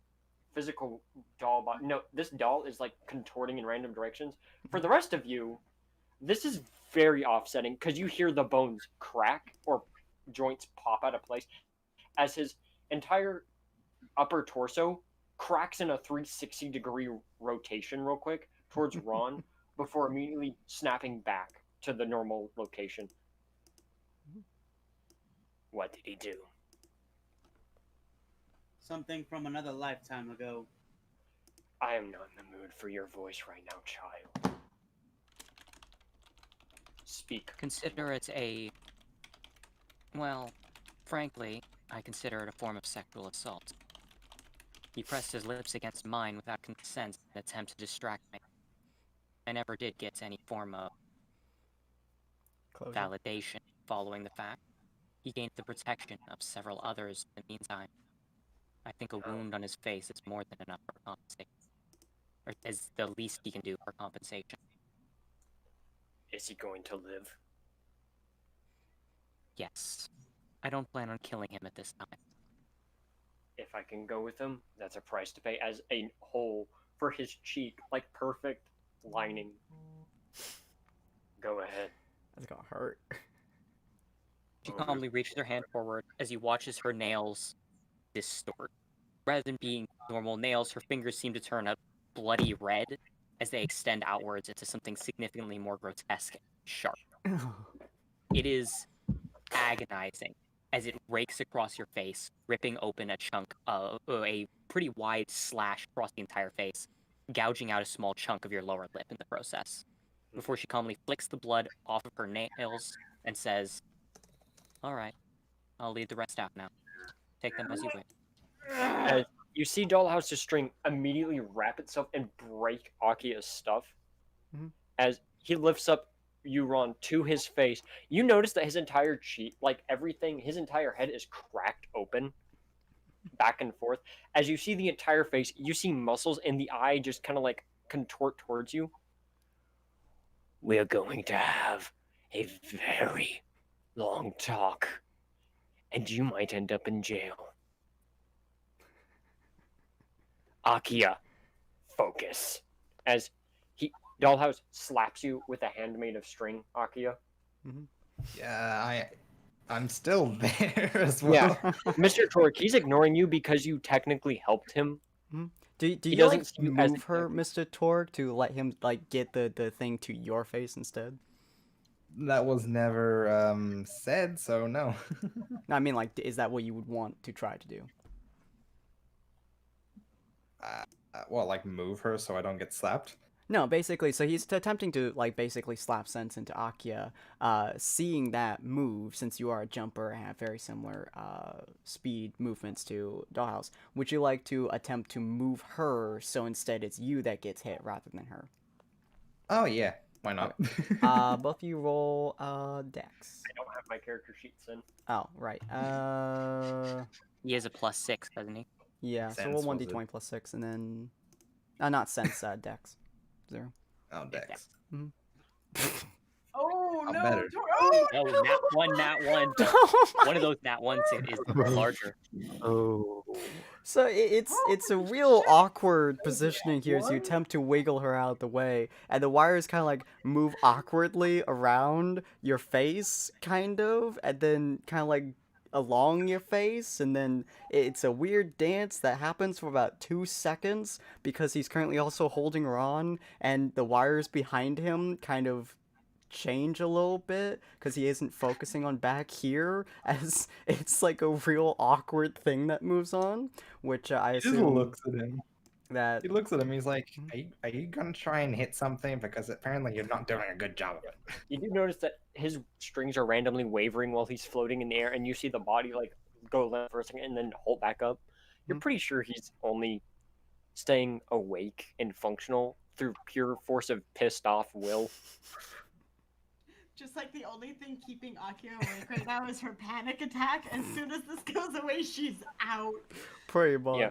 physical doll body, no, this doll is like contorting in random directions. For the rest of you, this is very offsetting because you hear the bones crack or joints pop out of place as his entire upper torso cracks in a 360-degree rotation real quick towards Ron before immediately snapping back to the normal location. What did he do? Something from another lifetime ago. I am not in the mood for your voice right now, child. Speak. Consider it a. Well, frankly, I consider it a form of sexual assault. He pressed his lips against mine without consent in an attempt to distract me. I never did get any form of Closure. validation following the fact. He gained the protection of several others in the meantime. I think a wound on his face is more than enough for compensation. Or is the least he can do for compensation. Is he going to live? Yes. I don't plan on killing him at this time. If I can go with him, that's a price to pay as a hole for his cheek, like perfect lining. Go ahead. That's gonna hurt. She calmly reaches her hand forward as he watches her nails distort. Rather than being normal nails, her fingers seem to turn a bloody red as they extend outwards into something significantly more grotesque and sharp. It is agonizing as it rakes across your face, ripping open a chunk of a pretty wide slash across the entire face, gouging out a small chunk of your lower lip in the process. Before she calmly flicks the blood off of her nails and says, "All right, I'll leave the rest out now. Take them as you wish." As you see Dollhouse's string immediately wrap itself and break Akia's stuff. As he lifts up Euron to his face, you notice that his entire cheek, like everything, his entire head is cracked open, back and forth. As you see the entire face, you see muscles in the eye just kind of like contort towards you. We're going to have a very long talk, and you might end up in jail. Akia, focus. As Dollhouse slaps you with a hand made of string, Akia. Yeah, I'm still there as well. Yeah. Mr. Torque, he's ignoring you because you technically helped him. Do He you doesn't like seem as move her, Mr. Torque, to let him like get the thing to your face instead? That was never said, so no. No, I mean, like, is that what you would want to try to do? Well, like move her so I don't get slapped? No, basically, so he's attempting to, like, basically slap sense into Akia. Seeing that move, since you are a jumper and have very similar speed movements to Dollhouse, would you like to attempt to move her so instead it's you that gets hit rather than her? Oh, yeah. Why not? Both of you roll Dex. I don't have my character sheets in. Oh, right. He has a +6, doesn't he? Yeah, so Sense roll was 1d20 plus 6, and then... not sense, Dex. 0. Oh, Dex. Oh I'm no! better. Oh No, no! nat one. One of those nat ones is larger. Oh. So it's a real awkward positioning here as you attempt to wiggle her out of the way, and the wires kind of like move awkwardly around your face, kind of, and then kind of like along your face, and then it's a weird dance that happens for about 2 seconds because he's currently also holding her on, and the wires behind him kind of change a little bit because he isn't focusing on back here, as it's like a real awkward thing that moves on, which I He just assume looks at him. that He looks at him. He's like, are you going to try and hit something? Because apparently you're not doing a good job of it. You do notice that his strings are randomly wavering while he's floating in the air, and you see the body like go limp for a second and then hold back up. You're pretty sure he's only staying awake and functional through pure force of pissed off will. Just like the only thing keeping Akia awake right now is her panic attack. As soon as this goes away, she's out. pretty much. Yeah.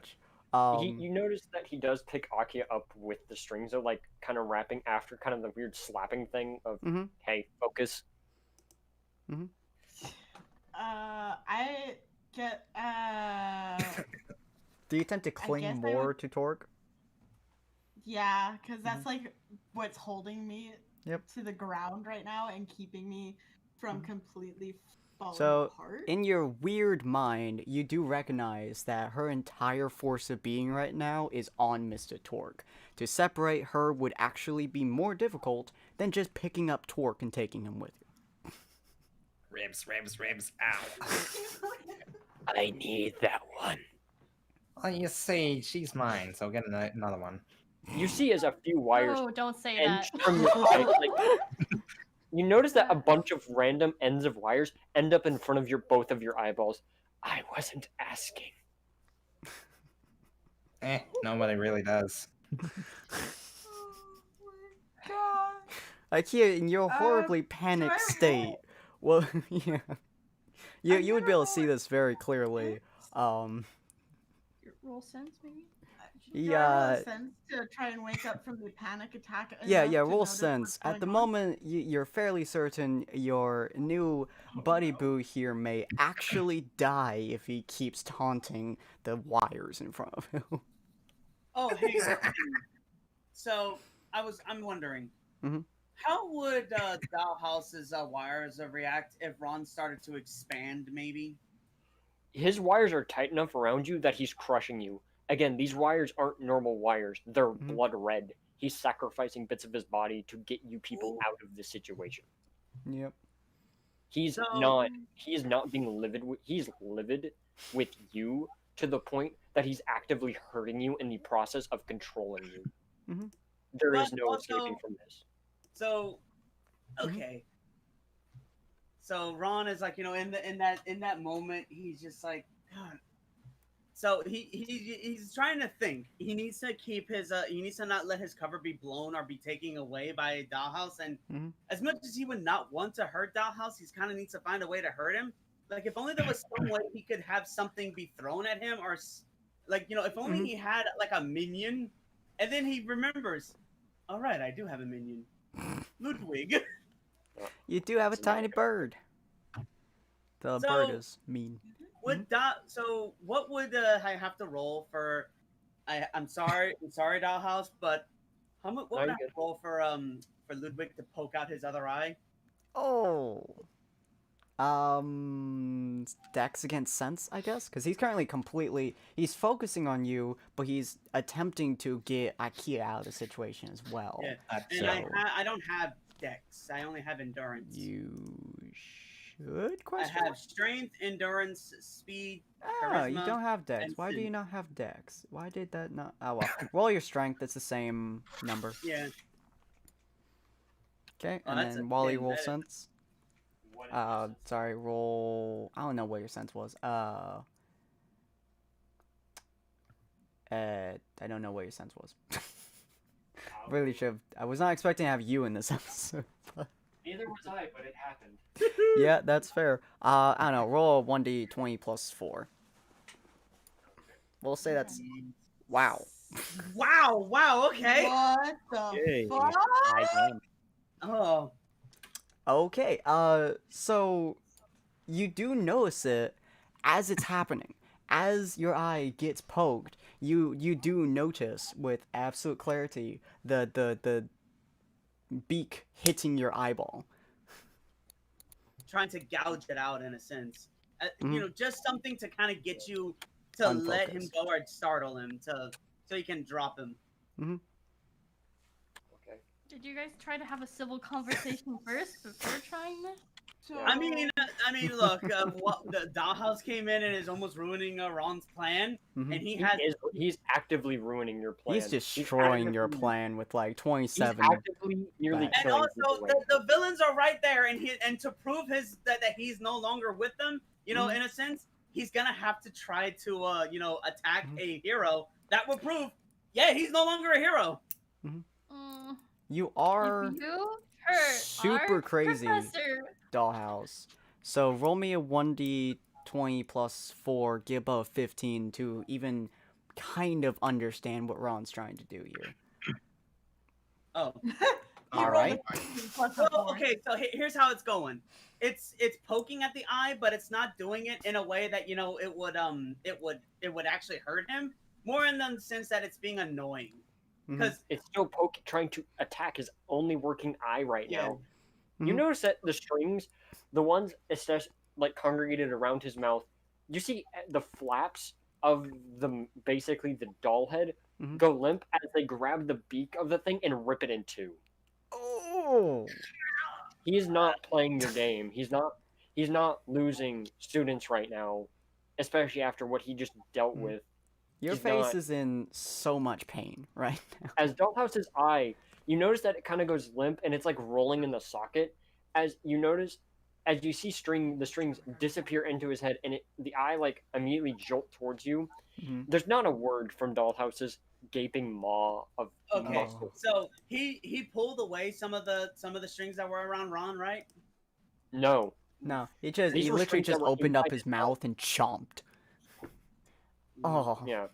You notice that he does pick Akia up with the strings, though, like kind of rapping after kind of the weird slapping thing of Mhm. hey, focus. I get Do you tend to cling guess I more would- to Torque? yeah, because that's like what's holding me Yep. to the ground right now and keeping me from completely falling So, apart. in your weird mind, you do recognize that her entire force of being right now is on Mr. Torque. To separate her would actually be more difficult than just picking up Torque and taking him with you. Ribs, ow. I need that one. Well, you see, she's mine, so get another one. You see as a few wires Oh, don't say end that. from your eye, like, you notice that a bunch of random ends of wires end up in front of both of your eyeballs. I wasn't asking. Nobody really does. Oh my god. Like here, in your horribly do panicked I state, roll? well, yeah, you I'm would be gonna able to see roll this very clearly. Roll sense, maybe? Do I roll Yeah. a sense to try and wake up from the panic attack? Yeah, enough yeah, to roll notice sense. what's At the going on? moment, you're fairly certain your new buddy boo here may actually die if he keeps taunting the wires in front of him. Oh, hey. So I'm wondering, Mhm. how would Dollhouse's wires react if Ron started to expand? Maybe. His wires are tight enough around you that he's crushing you. Again, these wires aren't normal wires. They're blood red. He's sacrificing bits of his body to get you people out of this situation. Yep. He's not being livid. He's livid with you to the point that he's actively hurting you in the process of controlling you. There is But no also- escaping from this. So, okay. So Ron is like, in that moment, he's just like, God. So he's trying to think. He needs to keep his he needs to not let his cover be blown or be taken away by Dollhouse. And as much as he would not want to hurt Dollhouse, he kind of needs to find a way to hurt him. Like if only there was some way he could have something be thrown at him, or like if only he had like a minion, and then he remembers. All right, I do have a minion, Ludwig. You do have a tiny bird. The bird So- is mean. Would so what would I have to roll for? I'm sorry, Dollhouse, but what No, would I you're have to roll for Ludwig to poke out his other eye? Oh. Dex against sense, I guess, because he's currently he's focusing on you, but he's attempting to get Ikea out of the situation as well. Yeah, and So I don't have Dex. I only have endurance. you should I question. have strength, endurance, speed. Oh, you charisma, don't have Dex. and Why do you sin. not have Dex? Why did that not? Oh well. Roll your strength. It's the same number. Yeah. Okay, Oh, and that's then a Wally 10. roll That is- sense. Sorry, roll. I don't know what your sense was. I don't know what your sense was. Really should have. I was not expecting to have you in this episode. But... Neither was I, but it happened. Yeah, that's fair. I don't know. Roll a 1d20 plus 4. We'll say that's. Wow. Wow. Okay. What the fuck? Oh. Okay. So you do notice it as it's happening. As your eye gets poked, you do notice with absolute clarity the beak hitting your eyeball. Trying to gouge it out in a sense. Just something to kind of get you to let him Unfocused. go or startle him so you can drop him. Okay. Did you guys try to have a civil conversation first before trying this? So, I mean, look, what the Dollhouse came in and is almost ruining Ron's plan, and He's actively ruining your plan. He's destroying your actively- plan with like He's 27. actively nearly And and killing also people. the villains are right there, and to prove that he's no longer with them, in a sense, he's gonna have to try to attack a hero. That would prove, yeah, he's no longer a hero. Mm, You are if you hurt super our crazy. Professor, Dollhouse. So roll me a 1d20 plus 4, get above 15 to even kind of understand what Ron's trying to do here. Oh. You All rolled right. a 15 plus a Well, 4. okay, so here's how it's going. It's poking at the eye, but it's not doing it in a way that it would actually hurt him. More in the sense that it's being annoying. Because It's still trying to attack his only working eye right Yeah. now. You Mhm. notice that the strings, the ones like congregated around his mouth, you see the flaps of basically the doll head Mhm. go limp as they grab the beak of the thing and rip it in two. Oh. He's not playing your game. He's not losing students right now, especially after what he just dealt Mhm. with. Your He's face not- is in so much pain right now. As Dollhouse's eye, you notice that it kind of goes limp and it's like rolling in the socket. As you see the strings disappear into his head, and the eye like immediately jolt towards you. Mhm. There's not a word from Dollhouse's gaping maw of okay, muscle. so he pulled away some of the strings that were around Ron, right? No, No, he These were literally strings that just were opened up inside his his mouth. mouth and chomped. Oh. yeah.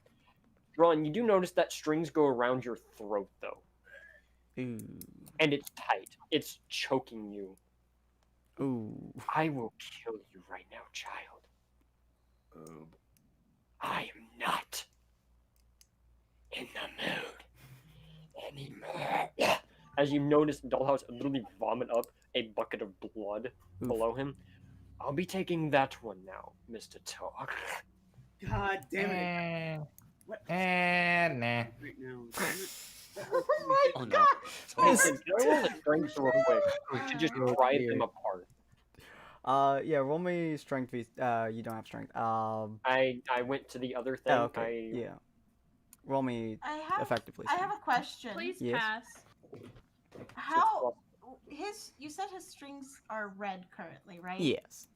Ron, you do notice that strings go around your throat though, Ooh. and it's tight. It's choking you. Ooh. I will kill you right now, child. I am not in the mood anymore. As you notice, Dollhouse literally vomit up a bucket of blood Oof. below him. I'll be taking that one now, Mr. Talk. God damn it! What Nah. right now? Damn it. Oh my Oh, no. god! Listen, can I roll a strength real quick to just Oh, pry dear. them apart? Yeah, roll me strength. You don't have strength. I went to the other thing. Oh, okay. Yeah. Roll me I have effectively. I have a question. Please Yes. pass. How you said his strings are red currently, right? Yes.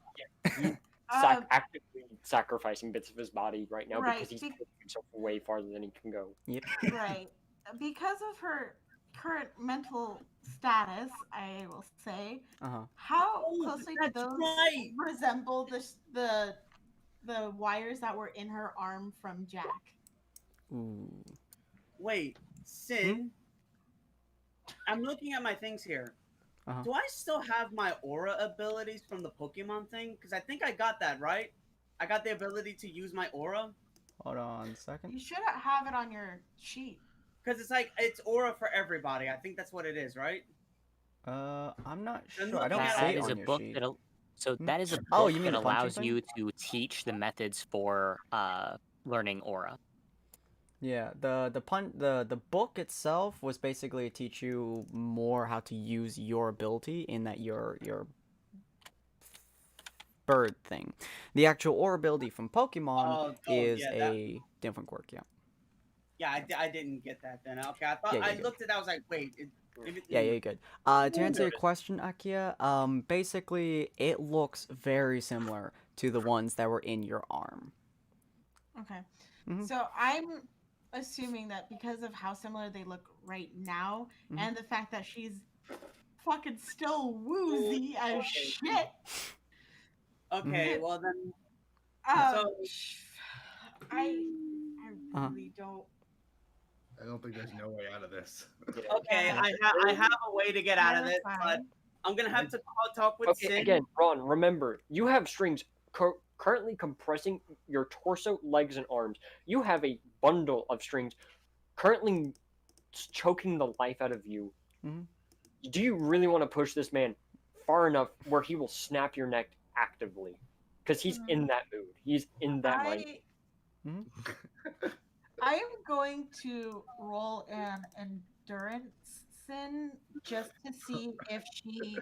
Actively sacrificing bits of his body right now Right, because he's taking himself way farther than he can go. Yep. Right. Because of her current mental status, I will say, Uh-huh. how Oh, closely do that's those right. resemble the wires that were in her arm from Jack? Ooh. Wait, Sin. I'm looking at my things here. Uh-huh. Do I still have my aura abilities from the Pokemon thing? Because I think I got that, right? I got the ability to use my aura. Hold on a second. You should have it on your sheet. Because it's aura for everybody. I think that's what it is, right? I'm not I'm sure. I don't looking at see That it is on a your book sheet. that is a book Oh, you mean that the punching allows thing? you to teach the methods for learning aura. Yeah, the book itself was basically to teach you more how to use your ability in that your bird thing. The actual aura ability from Pokemon is yeah, a different quirk, yeah. Yeah, I didn't get that then. Okay, I thought Yeah, I you're good. looked at that. I was like, wait. Yeah, you're good. To answer your question, Akia, basically it looks very similar to the ones that were in your arm. Okay. Mhm. So I'm assuming that because of how similar they look right now, Mhm. and the fact that she's fucking still woozy as Okay. shit. Okay, well then. So I Uh-huh. really don't. I don't think there's no way out of this. Okay, Yeah. I have a way to get out of this, but Terrifying. I'm gonna have to talk with Okay, Sin. again, Ron, remember, you have strings currently compressing your torso, legs, and arms. You have a bundle of strings currently choking the life out of you. Mhm. Do you really want to push this man far enough where he will snap your neck actively? Because he's in that mood. He's in that mind. I am going to roll an endurance sin just to see if she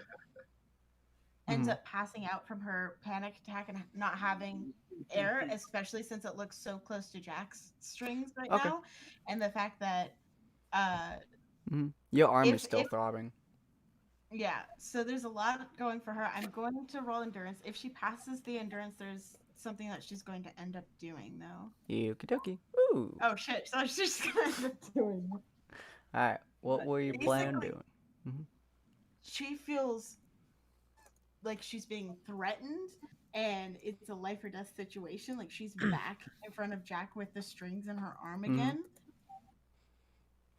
ends up passing out from her panic attack and not having air, especially since it looks so close to Jack's strings right Okay. now, and the fact that your arm is if- still if- throbbing. yeah, so there's a lot going for her. I'm going to roll endurance. If she passes the endurance, there's something that she's going to end up doing though. Okie dokie. Ooh. Oh shit! So she's going to end up doing. Alright, what were you planning on Basically- doing? She feels like she's being threatened, and it's a life or death situation. Like she's back in front of Jack with the strings in her arm again.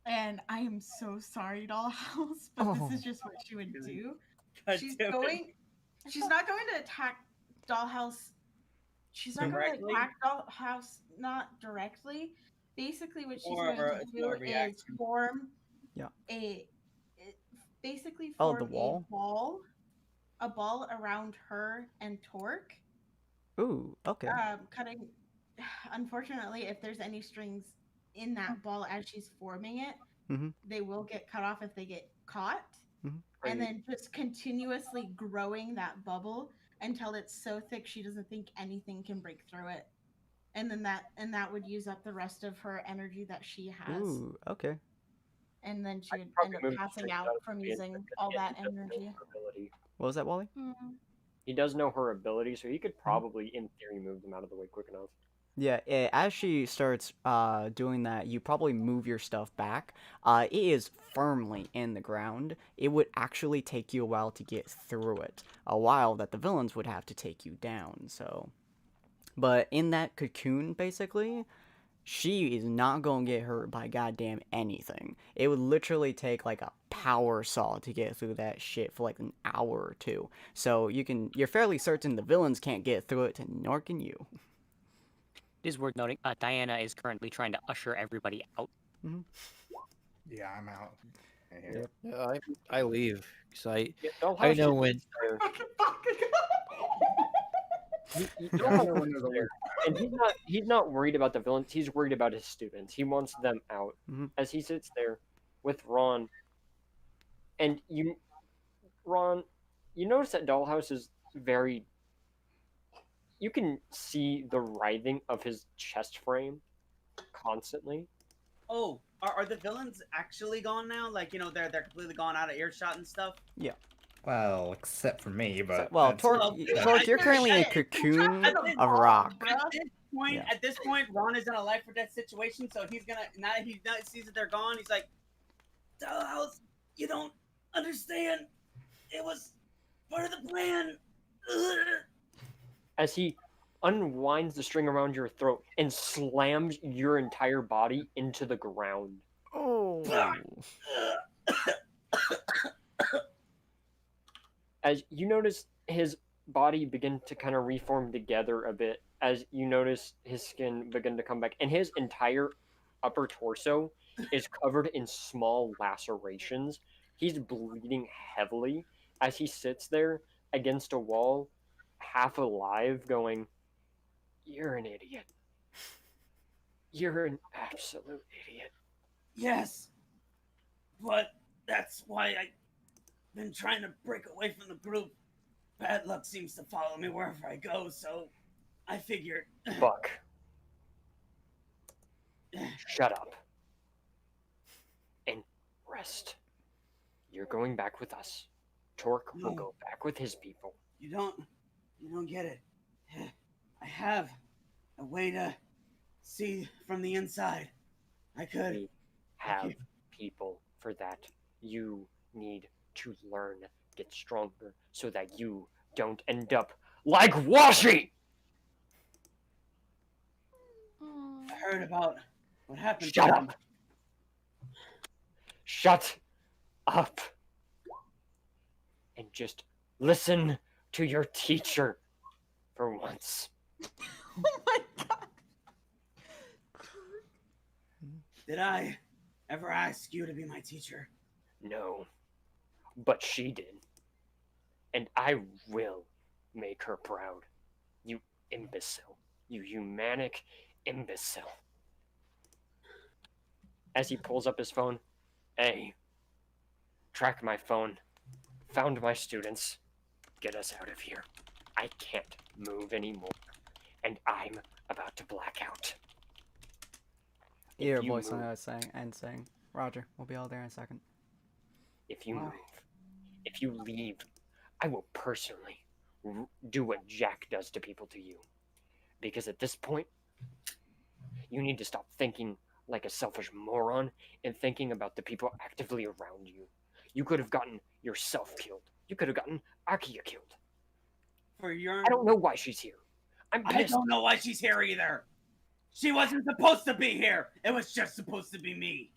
And I am so sorry, Dollhouse, but this is just what she would do. God She's damn it. going. She's not going to attack Dollhouse. She's not going Directly? to attack Dollhouse, not directly. Basically, what she's More going of to a do is reaction. form Yeah. basically Oh, form the wall? a ball around her and Torque. Ooh, okay. Cutting. Unfortunately, if there's any strings in that ball as she's forming it, they will get cut off if they get caught. And then just continuously growing that bubble until it's so thick she doesn't think anything can break through it. And then that would use up the rest of her energy that she has. Ooh, okay. And then she I'd would probably end move up the passing strings out out of from the using because all he that does know energy. her ability. What was that, Wally? He does know her ability, so he could probably, in theory, move them out of the way quick enough. Yeah, as she starts doing that, you probably move your stuff back. It is firmly in the ground. It would actually take you a while to get through it. A while that the villains would have to take you down, so... But in that cocoon, basically, she is not going to get hurt by goddamn anything. It would literally take like a power saw to get through that shit for like an hour or two. So you're fairly certain the villains can't get through it, nor can you. It is worth noting, Diana is currently trying to usher everybody out. Yeah, I'm out. Yep. Yeah, I leave because Yeah, I Dollhouse know just when. sits there. Yeah, I know when there's a there. And he's not worried about the villains, he's worried about his students. He wants them out. As he sits there with Ron. And Ron, you notice that Dollhouse is very... You can see the writhing of his chest frame constantly. Oh, are the villains actually gone now? Like, they're completely gone out of earshot and stuff? Yeah. Well, except for me, but Well, that's- Torque, you're currently in a cocoon of rock. At this point, Ron is in a life or death situation, so he's gonna, now that he sees that they're gone, he's like, Dollhouse, you don't understand. It was part of the plan. Ugh. As he unwinds the string around your throat and slams your entire body into the ground. Oh. As you notice his body begin to kind of reform together a bit, as you notice his skin begin to come back, and his entire upper torso is covered in small lacerations. He's bleeding heavily as he sits there against a wall, half alive, going, "You're an idiot. You're an absolute idiot." Yes, but that's why I've been trying to break away from the group. Bad luck seems to follow me wherever I go, so I figured... Buck, shut up and rest. You're going back with us. Torque will go back with his people. You don't get it. I have a way to see from the inside. I could... We have people for that. You need to learn, get stronger, so that you don't end up like Washi! I heard about what happened. Shut up! Shut up! And just listen to your teacher for once. Oh my god. Did I ever ask you to be my teacher? No, but she did. And I will make her proud. You imbecile. You humanic imbecile. As he pulls up his phone, "Hey, track my phone. Found my students. Get us out of here. I can't move anymore. And I'm about to black out." You hear a If you voice on move- the other saying, Roger, we'll be all there in a second. If you move, if you leave, I will personally do what Jack does to people to you. Because at this point, you need to stop thinking like a selfish moron and thinking about the people actively around you. You could have gotten yourself killed. You could have gotten Akia killed. for your. I don't know why she's here. I'm I pissed. don't know why she's here either. She wasn't supposed to be here. It was just supposed to be me.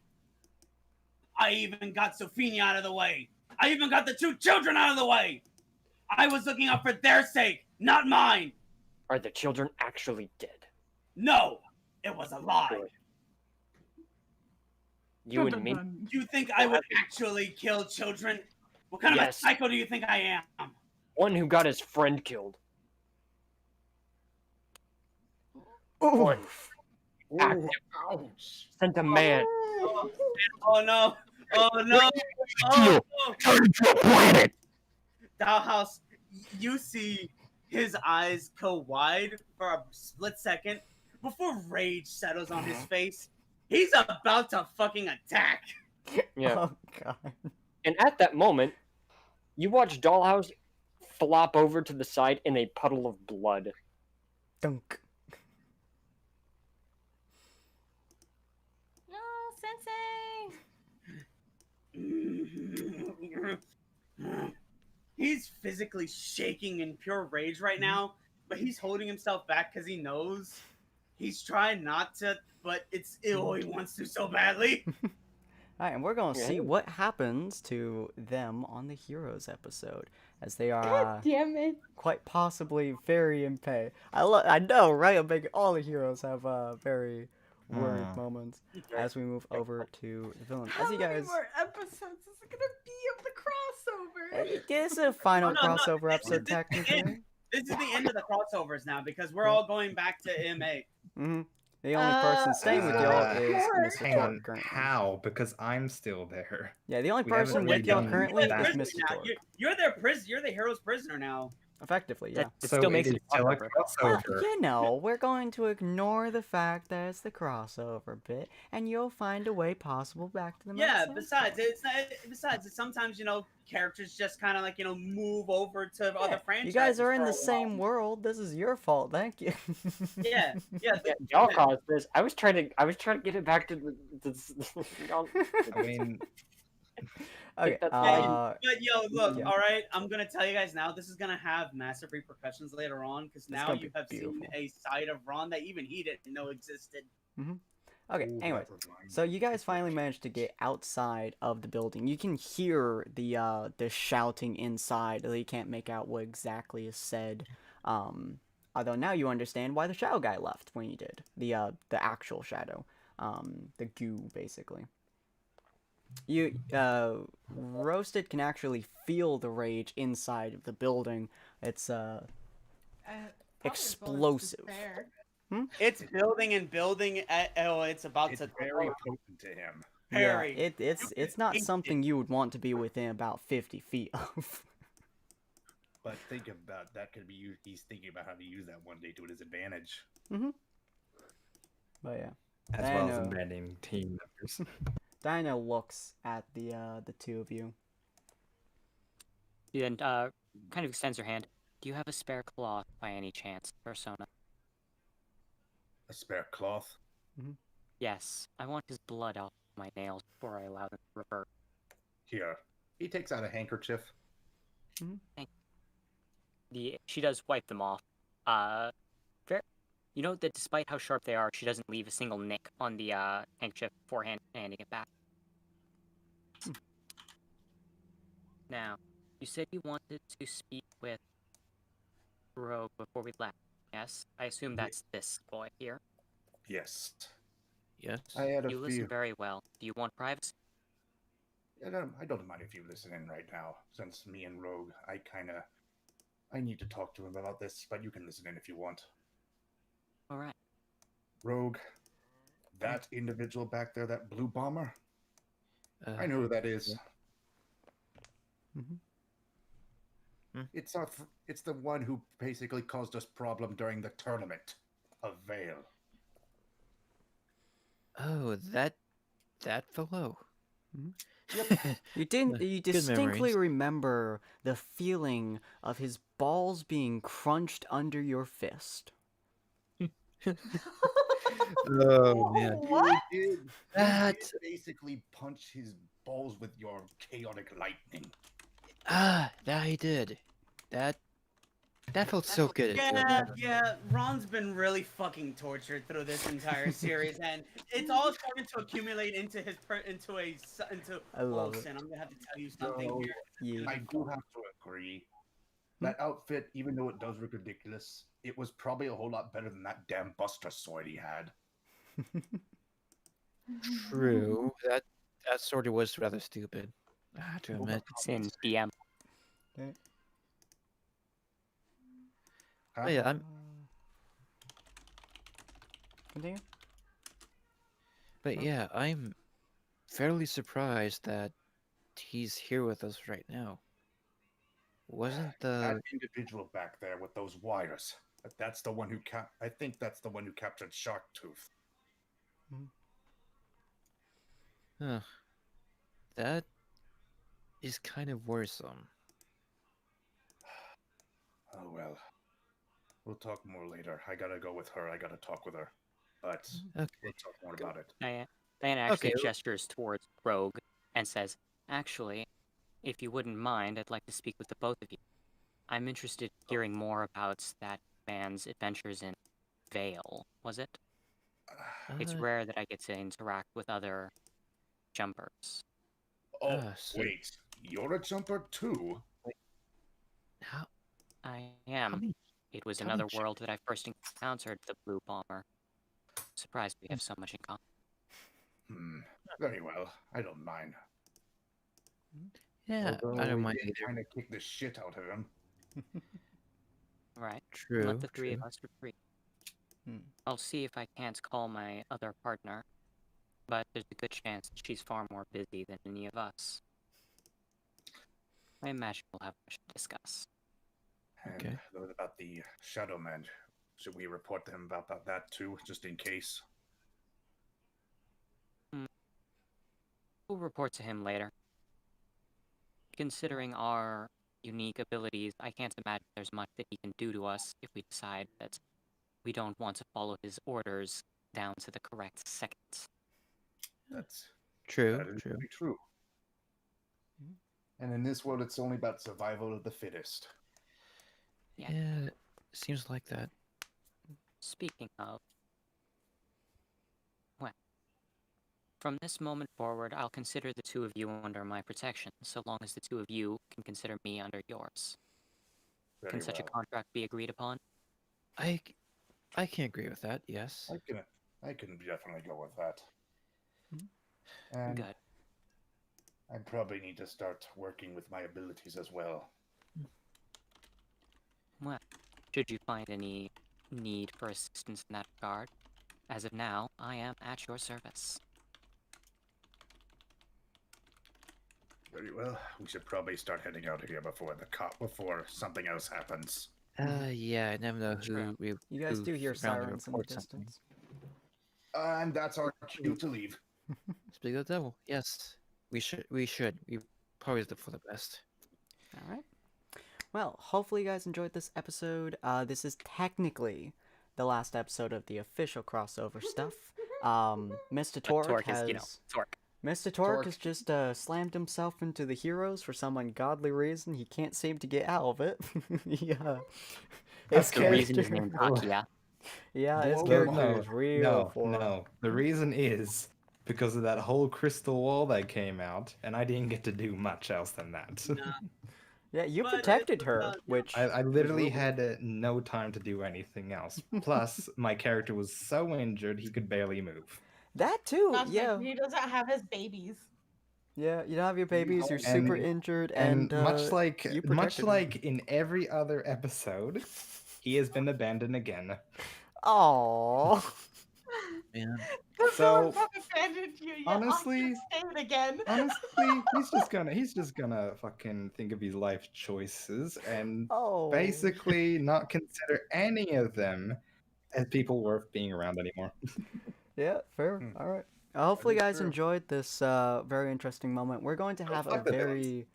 I even got Sophia out of the way. I even got the 2 children out of the way. I was looking out for their sake, not mine. Are the children actually dead? No, it was a lie. Good. You and me? Do you think I would actually kill children? What kind of a Yes. psycho do you think I am? One who got his friend killed. Ooh. One. Active. Sent a man. Oh no! Oh no! Oh no! Turn into a planet. Dollhouse, you see his eyes go wide for a split second before rage settles on his face. He's about to fucking attack. Yeah. Oh god. And at that moment, you watch Dollhouse flop over to the side in a puddle of blood. Dunk. No, Sensei. He's physically shaking in pure rage right now, but he's holding himself back because he knows he's trying not to, but it's ill. He wants to so badly. Alright, and we're gonna see Yeah. what happens to them on the Heroes episode, as they are God damn it. quite possibly very in pain. I know, right? I'm making all the heroes have very worried moments as we move over to the villain. How As you many guys, more episodes is it gonna be of the crossover? this is a final No, no, crossover this episode is the technically. end. This is the end of the crossovers now because we're all going back to MA. hmm The only person staying with y'all is Mr. Hang on. Torque currently. How? Because I'm still there. Yeah, the only We haven't person really with y'all done currently that. is Prisoner Mr. now. Torque. You're their prisoner. You're the hero's prisoner now. Effectively, yeah. It So still makes it it is still a crossover. Well, crossover. you know, we're going to ignore the fact that it's the crossover bit, and you'll find a way possible back to the Yeah. main Besides, story. it's not, besides, it's sometimes characters just kind of like move over to other Yeah, franchises. you guys are in for the a while. same world. This is your fault. Thank you. Yeah. Yeah, y'all caused this. I was trying to get it back to y'all- I mean, Okay. that's But look, Yeah. all right. I'm gonna tell you guys now. This is gonna have massive repercussions later on because now gonna you be have seen beautiful. a side of Ron that even he didn't know existed. Okay. Anyways, so you guys finally managed to get outside of the building. You can hear the shouting inside, though you can't make out what exactly is said. Although now you understand why the shadow guy left when he did. The actual shadow. The goo, basically. You, Roasted can actually feel the rage inside of the building. It's, explosive. It's building and building. It's about It's to. very potent to him. Very. Yeah, it's not something you would want to be within about 50 feet of. But think about that could be used. He's thinking about how to use that one day to his advantage. But yeah. as I well as know. embedding team members. Dinah looks at the two of you. She then kind of extends her hand. Do you have a spare cloth by any chance, Persona? A spare cloth. Yes, I want his blood off my nails before I allow them to revert. Here. He takes out a handkerchief. She does wipe them off. You know that despite how sharp they are, she doesn't leave a single nick on the handkerchief before handing it back. Now, you said you wanted to speak with Rogue before we left. Yes, I assume that's this boy here. Yes. Yes. I had a You few. listen very well. Do you want privacy? I don't mind if you listen in right now, since me and Rogue, I need to talk to him about this, but you can listen in if you want. All right. Rogue, that individual back there, that blue bomber, I Uh, know who that is. Mhm. It's the one who basically caused us problem during the tournament of Vale. Oh, that fellow. You didn't. You Good distinctly memories. remember the feeling of his balls being crunched under your fist. Oh man. What? You did That basically punch his balls with your chaotic lightning. yeah, he did. That That felt so good. Yeah. Ron's been really fucking tortured through this entire series, and it's all starting to accumulate into into. I love it. Olsen, I'm gonna have to tell you something So, here. Yeah. I do have to agree. That outfit, even though it does look ridiculous, it was probably a whole lot better than that damn Buster sword he had. True. That sort of was rather stupid. I have to admit. It's in DM. Huh? Oh, yeah, I'm. Continue. But yeah, I'm fairly surprised that he's here with us right now. Wasn't That the individual back there with those wires. That's the one who I think that's the one who captured Sharktooth. Huh. That is kind of worrisome. Oh well. We'll talk more later. I gotta go with her. I gotta talk with her. But Okay. we'll talk more about it. Diana actually Okay. gestures towards Rogue and says, "Actually, if you wouldn't mind, I'd like to speak with the both of you. I'm interested in hearing more about that man's adventures in Vale, was it? It's Uh, rare that I get to interact with other jumpers." Oh, so- wait. You're a jumper too? how I how am. many It was how many another world that I first encountered the Blue Bomber. Surprised we have so much in common. Very well. I don't mind. Yeah, Although I don't mind we either. kind of kick the shit out of him. Right. True. Let the three true. of us retreat. Hmm. I'll see if I can't call my other partner, but there's a good chance that she's far more busy than any of us. I imagine we'll have much to discuss. And Okay. what about the Shadow Man? Should we report to him about that too, just in case? We'll report to him later. Considering our unique abilities, I can't imagine there's much that he can do to us if we decide that we don't want to follow his orders down to the correct second. That's True. that is True. very true. And in this world, it's only about survival of the fittest. Yeah. Yeah, seems like that. Speaking of, well, from this moment forward, I'll consider the two of you under my protection, so long as the two of you can consider me under yours. Very Can such a well. contract be agreed upon? I can agree with that. Yes. I can definitely go with that. And Good. I probably need to start working with my abilities as well. Well, should you find any need for assistance in that regard, as of now, I am at your service. Very well. We should probably start heading out of here before something else happens. Yeah, I never know True. who You guys do who's hear around to sirens in the report something. distance. And that's our cue to leave. Speak of the devil. Yes, we should. We probably look for the best. All right. Well, hopefully you guys enjoyed this episode. This is technically the last episode of the official crossover stuff. Mr. But Torque Torque has is, Torque. Mr. Torque Torque. has just slammed himself into the heroes for some ungodly reason. He can't seem to get out of it. Yeah. That's the reason his name's Akia. Yeah, his Whoa, character is real for No. The reason is because of that whole crystal wall that came out, and I didn't get to do much else than that. Nah. Yeah, you But protected it's, her, which I literally had no time to do anything else. Plus, my character was so injured he could barely move. that too. Not Yeah, he doesn't have his babies. yeah. You don't have your babies. You're And- super injured, And much like you much protected her. like in every other episode, he has been abandoned again. Aww. Man, The So, villains have abandoned you. Yet honestly- stayed again. Honestly, he's just gonna fucking think of his life choices and Oh. basically not consider any of them as people worth being around anymore. Yeah, fair. Hmm. All right. Hopefully, you is guys true. enjoyed this very interesting moment. We're going to have a fuck the villains.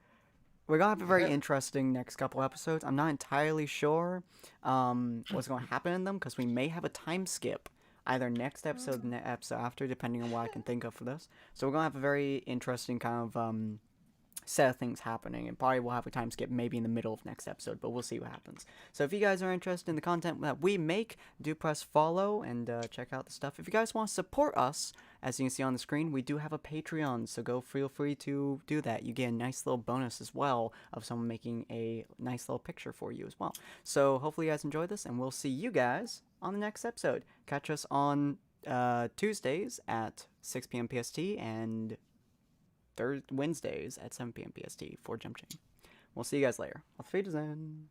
very Yeah. interesting next couple episodes. I'm not entirely sure what's going to happen in them because we may have a time skip, either next episode, or episode after, depending on what I can think of for this. So we're going to have a very interesting kind of set of things happening, and probably we'll have a time skip maybe in the middle of next episode, but we'll see what happens. So if you guys are interested in the content that we make, do press follow and check out the stuff. If you guys want to support us, as you can see on the screen, we do have a Patreon, so go feel free to do that. You get a nice little bonus as well of someone making a nice little picture for you as well. So hopefully you guys enjoyed this, and we'll see you guys on the next episode. Catch us on Tuesdays at 6 p.m. PST and Wednesdays at 7 p.m. PST for Jumpchain. We'll see you guys later. Auf Wiedersehen.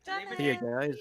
Done See you it. guys.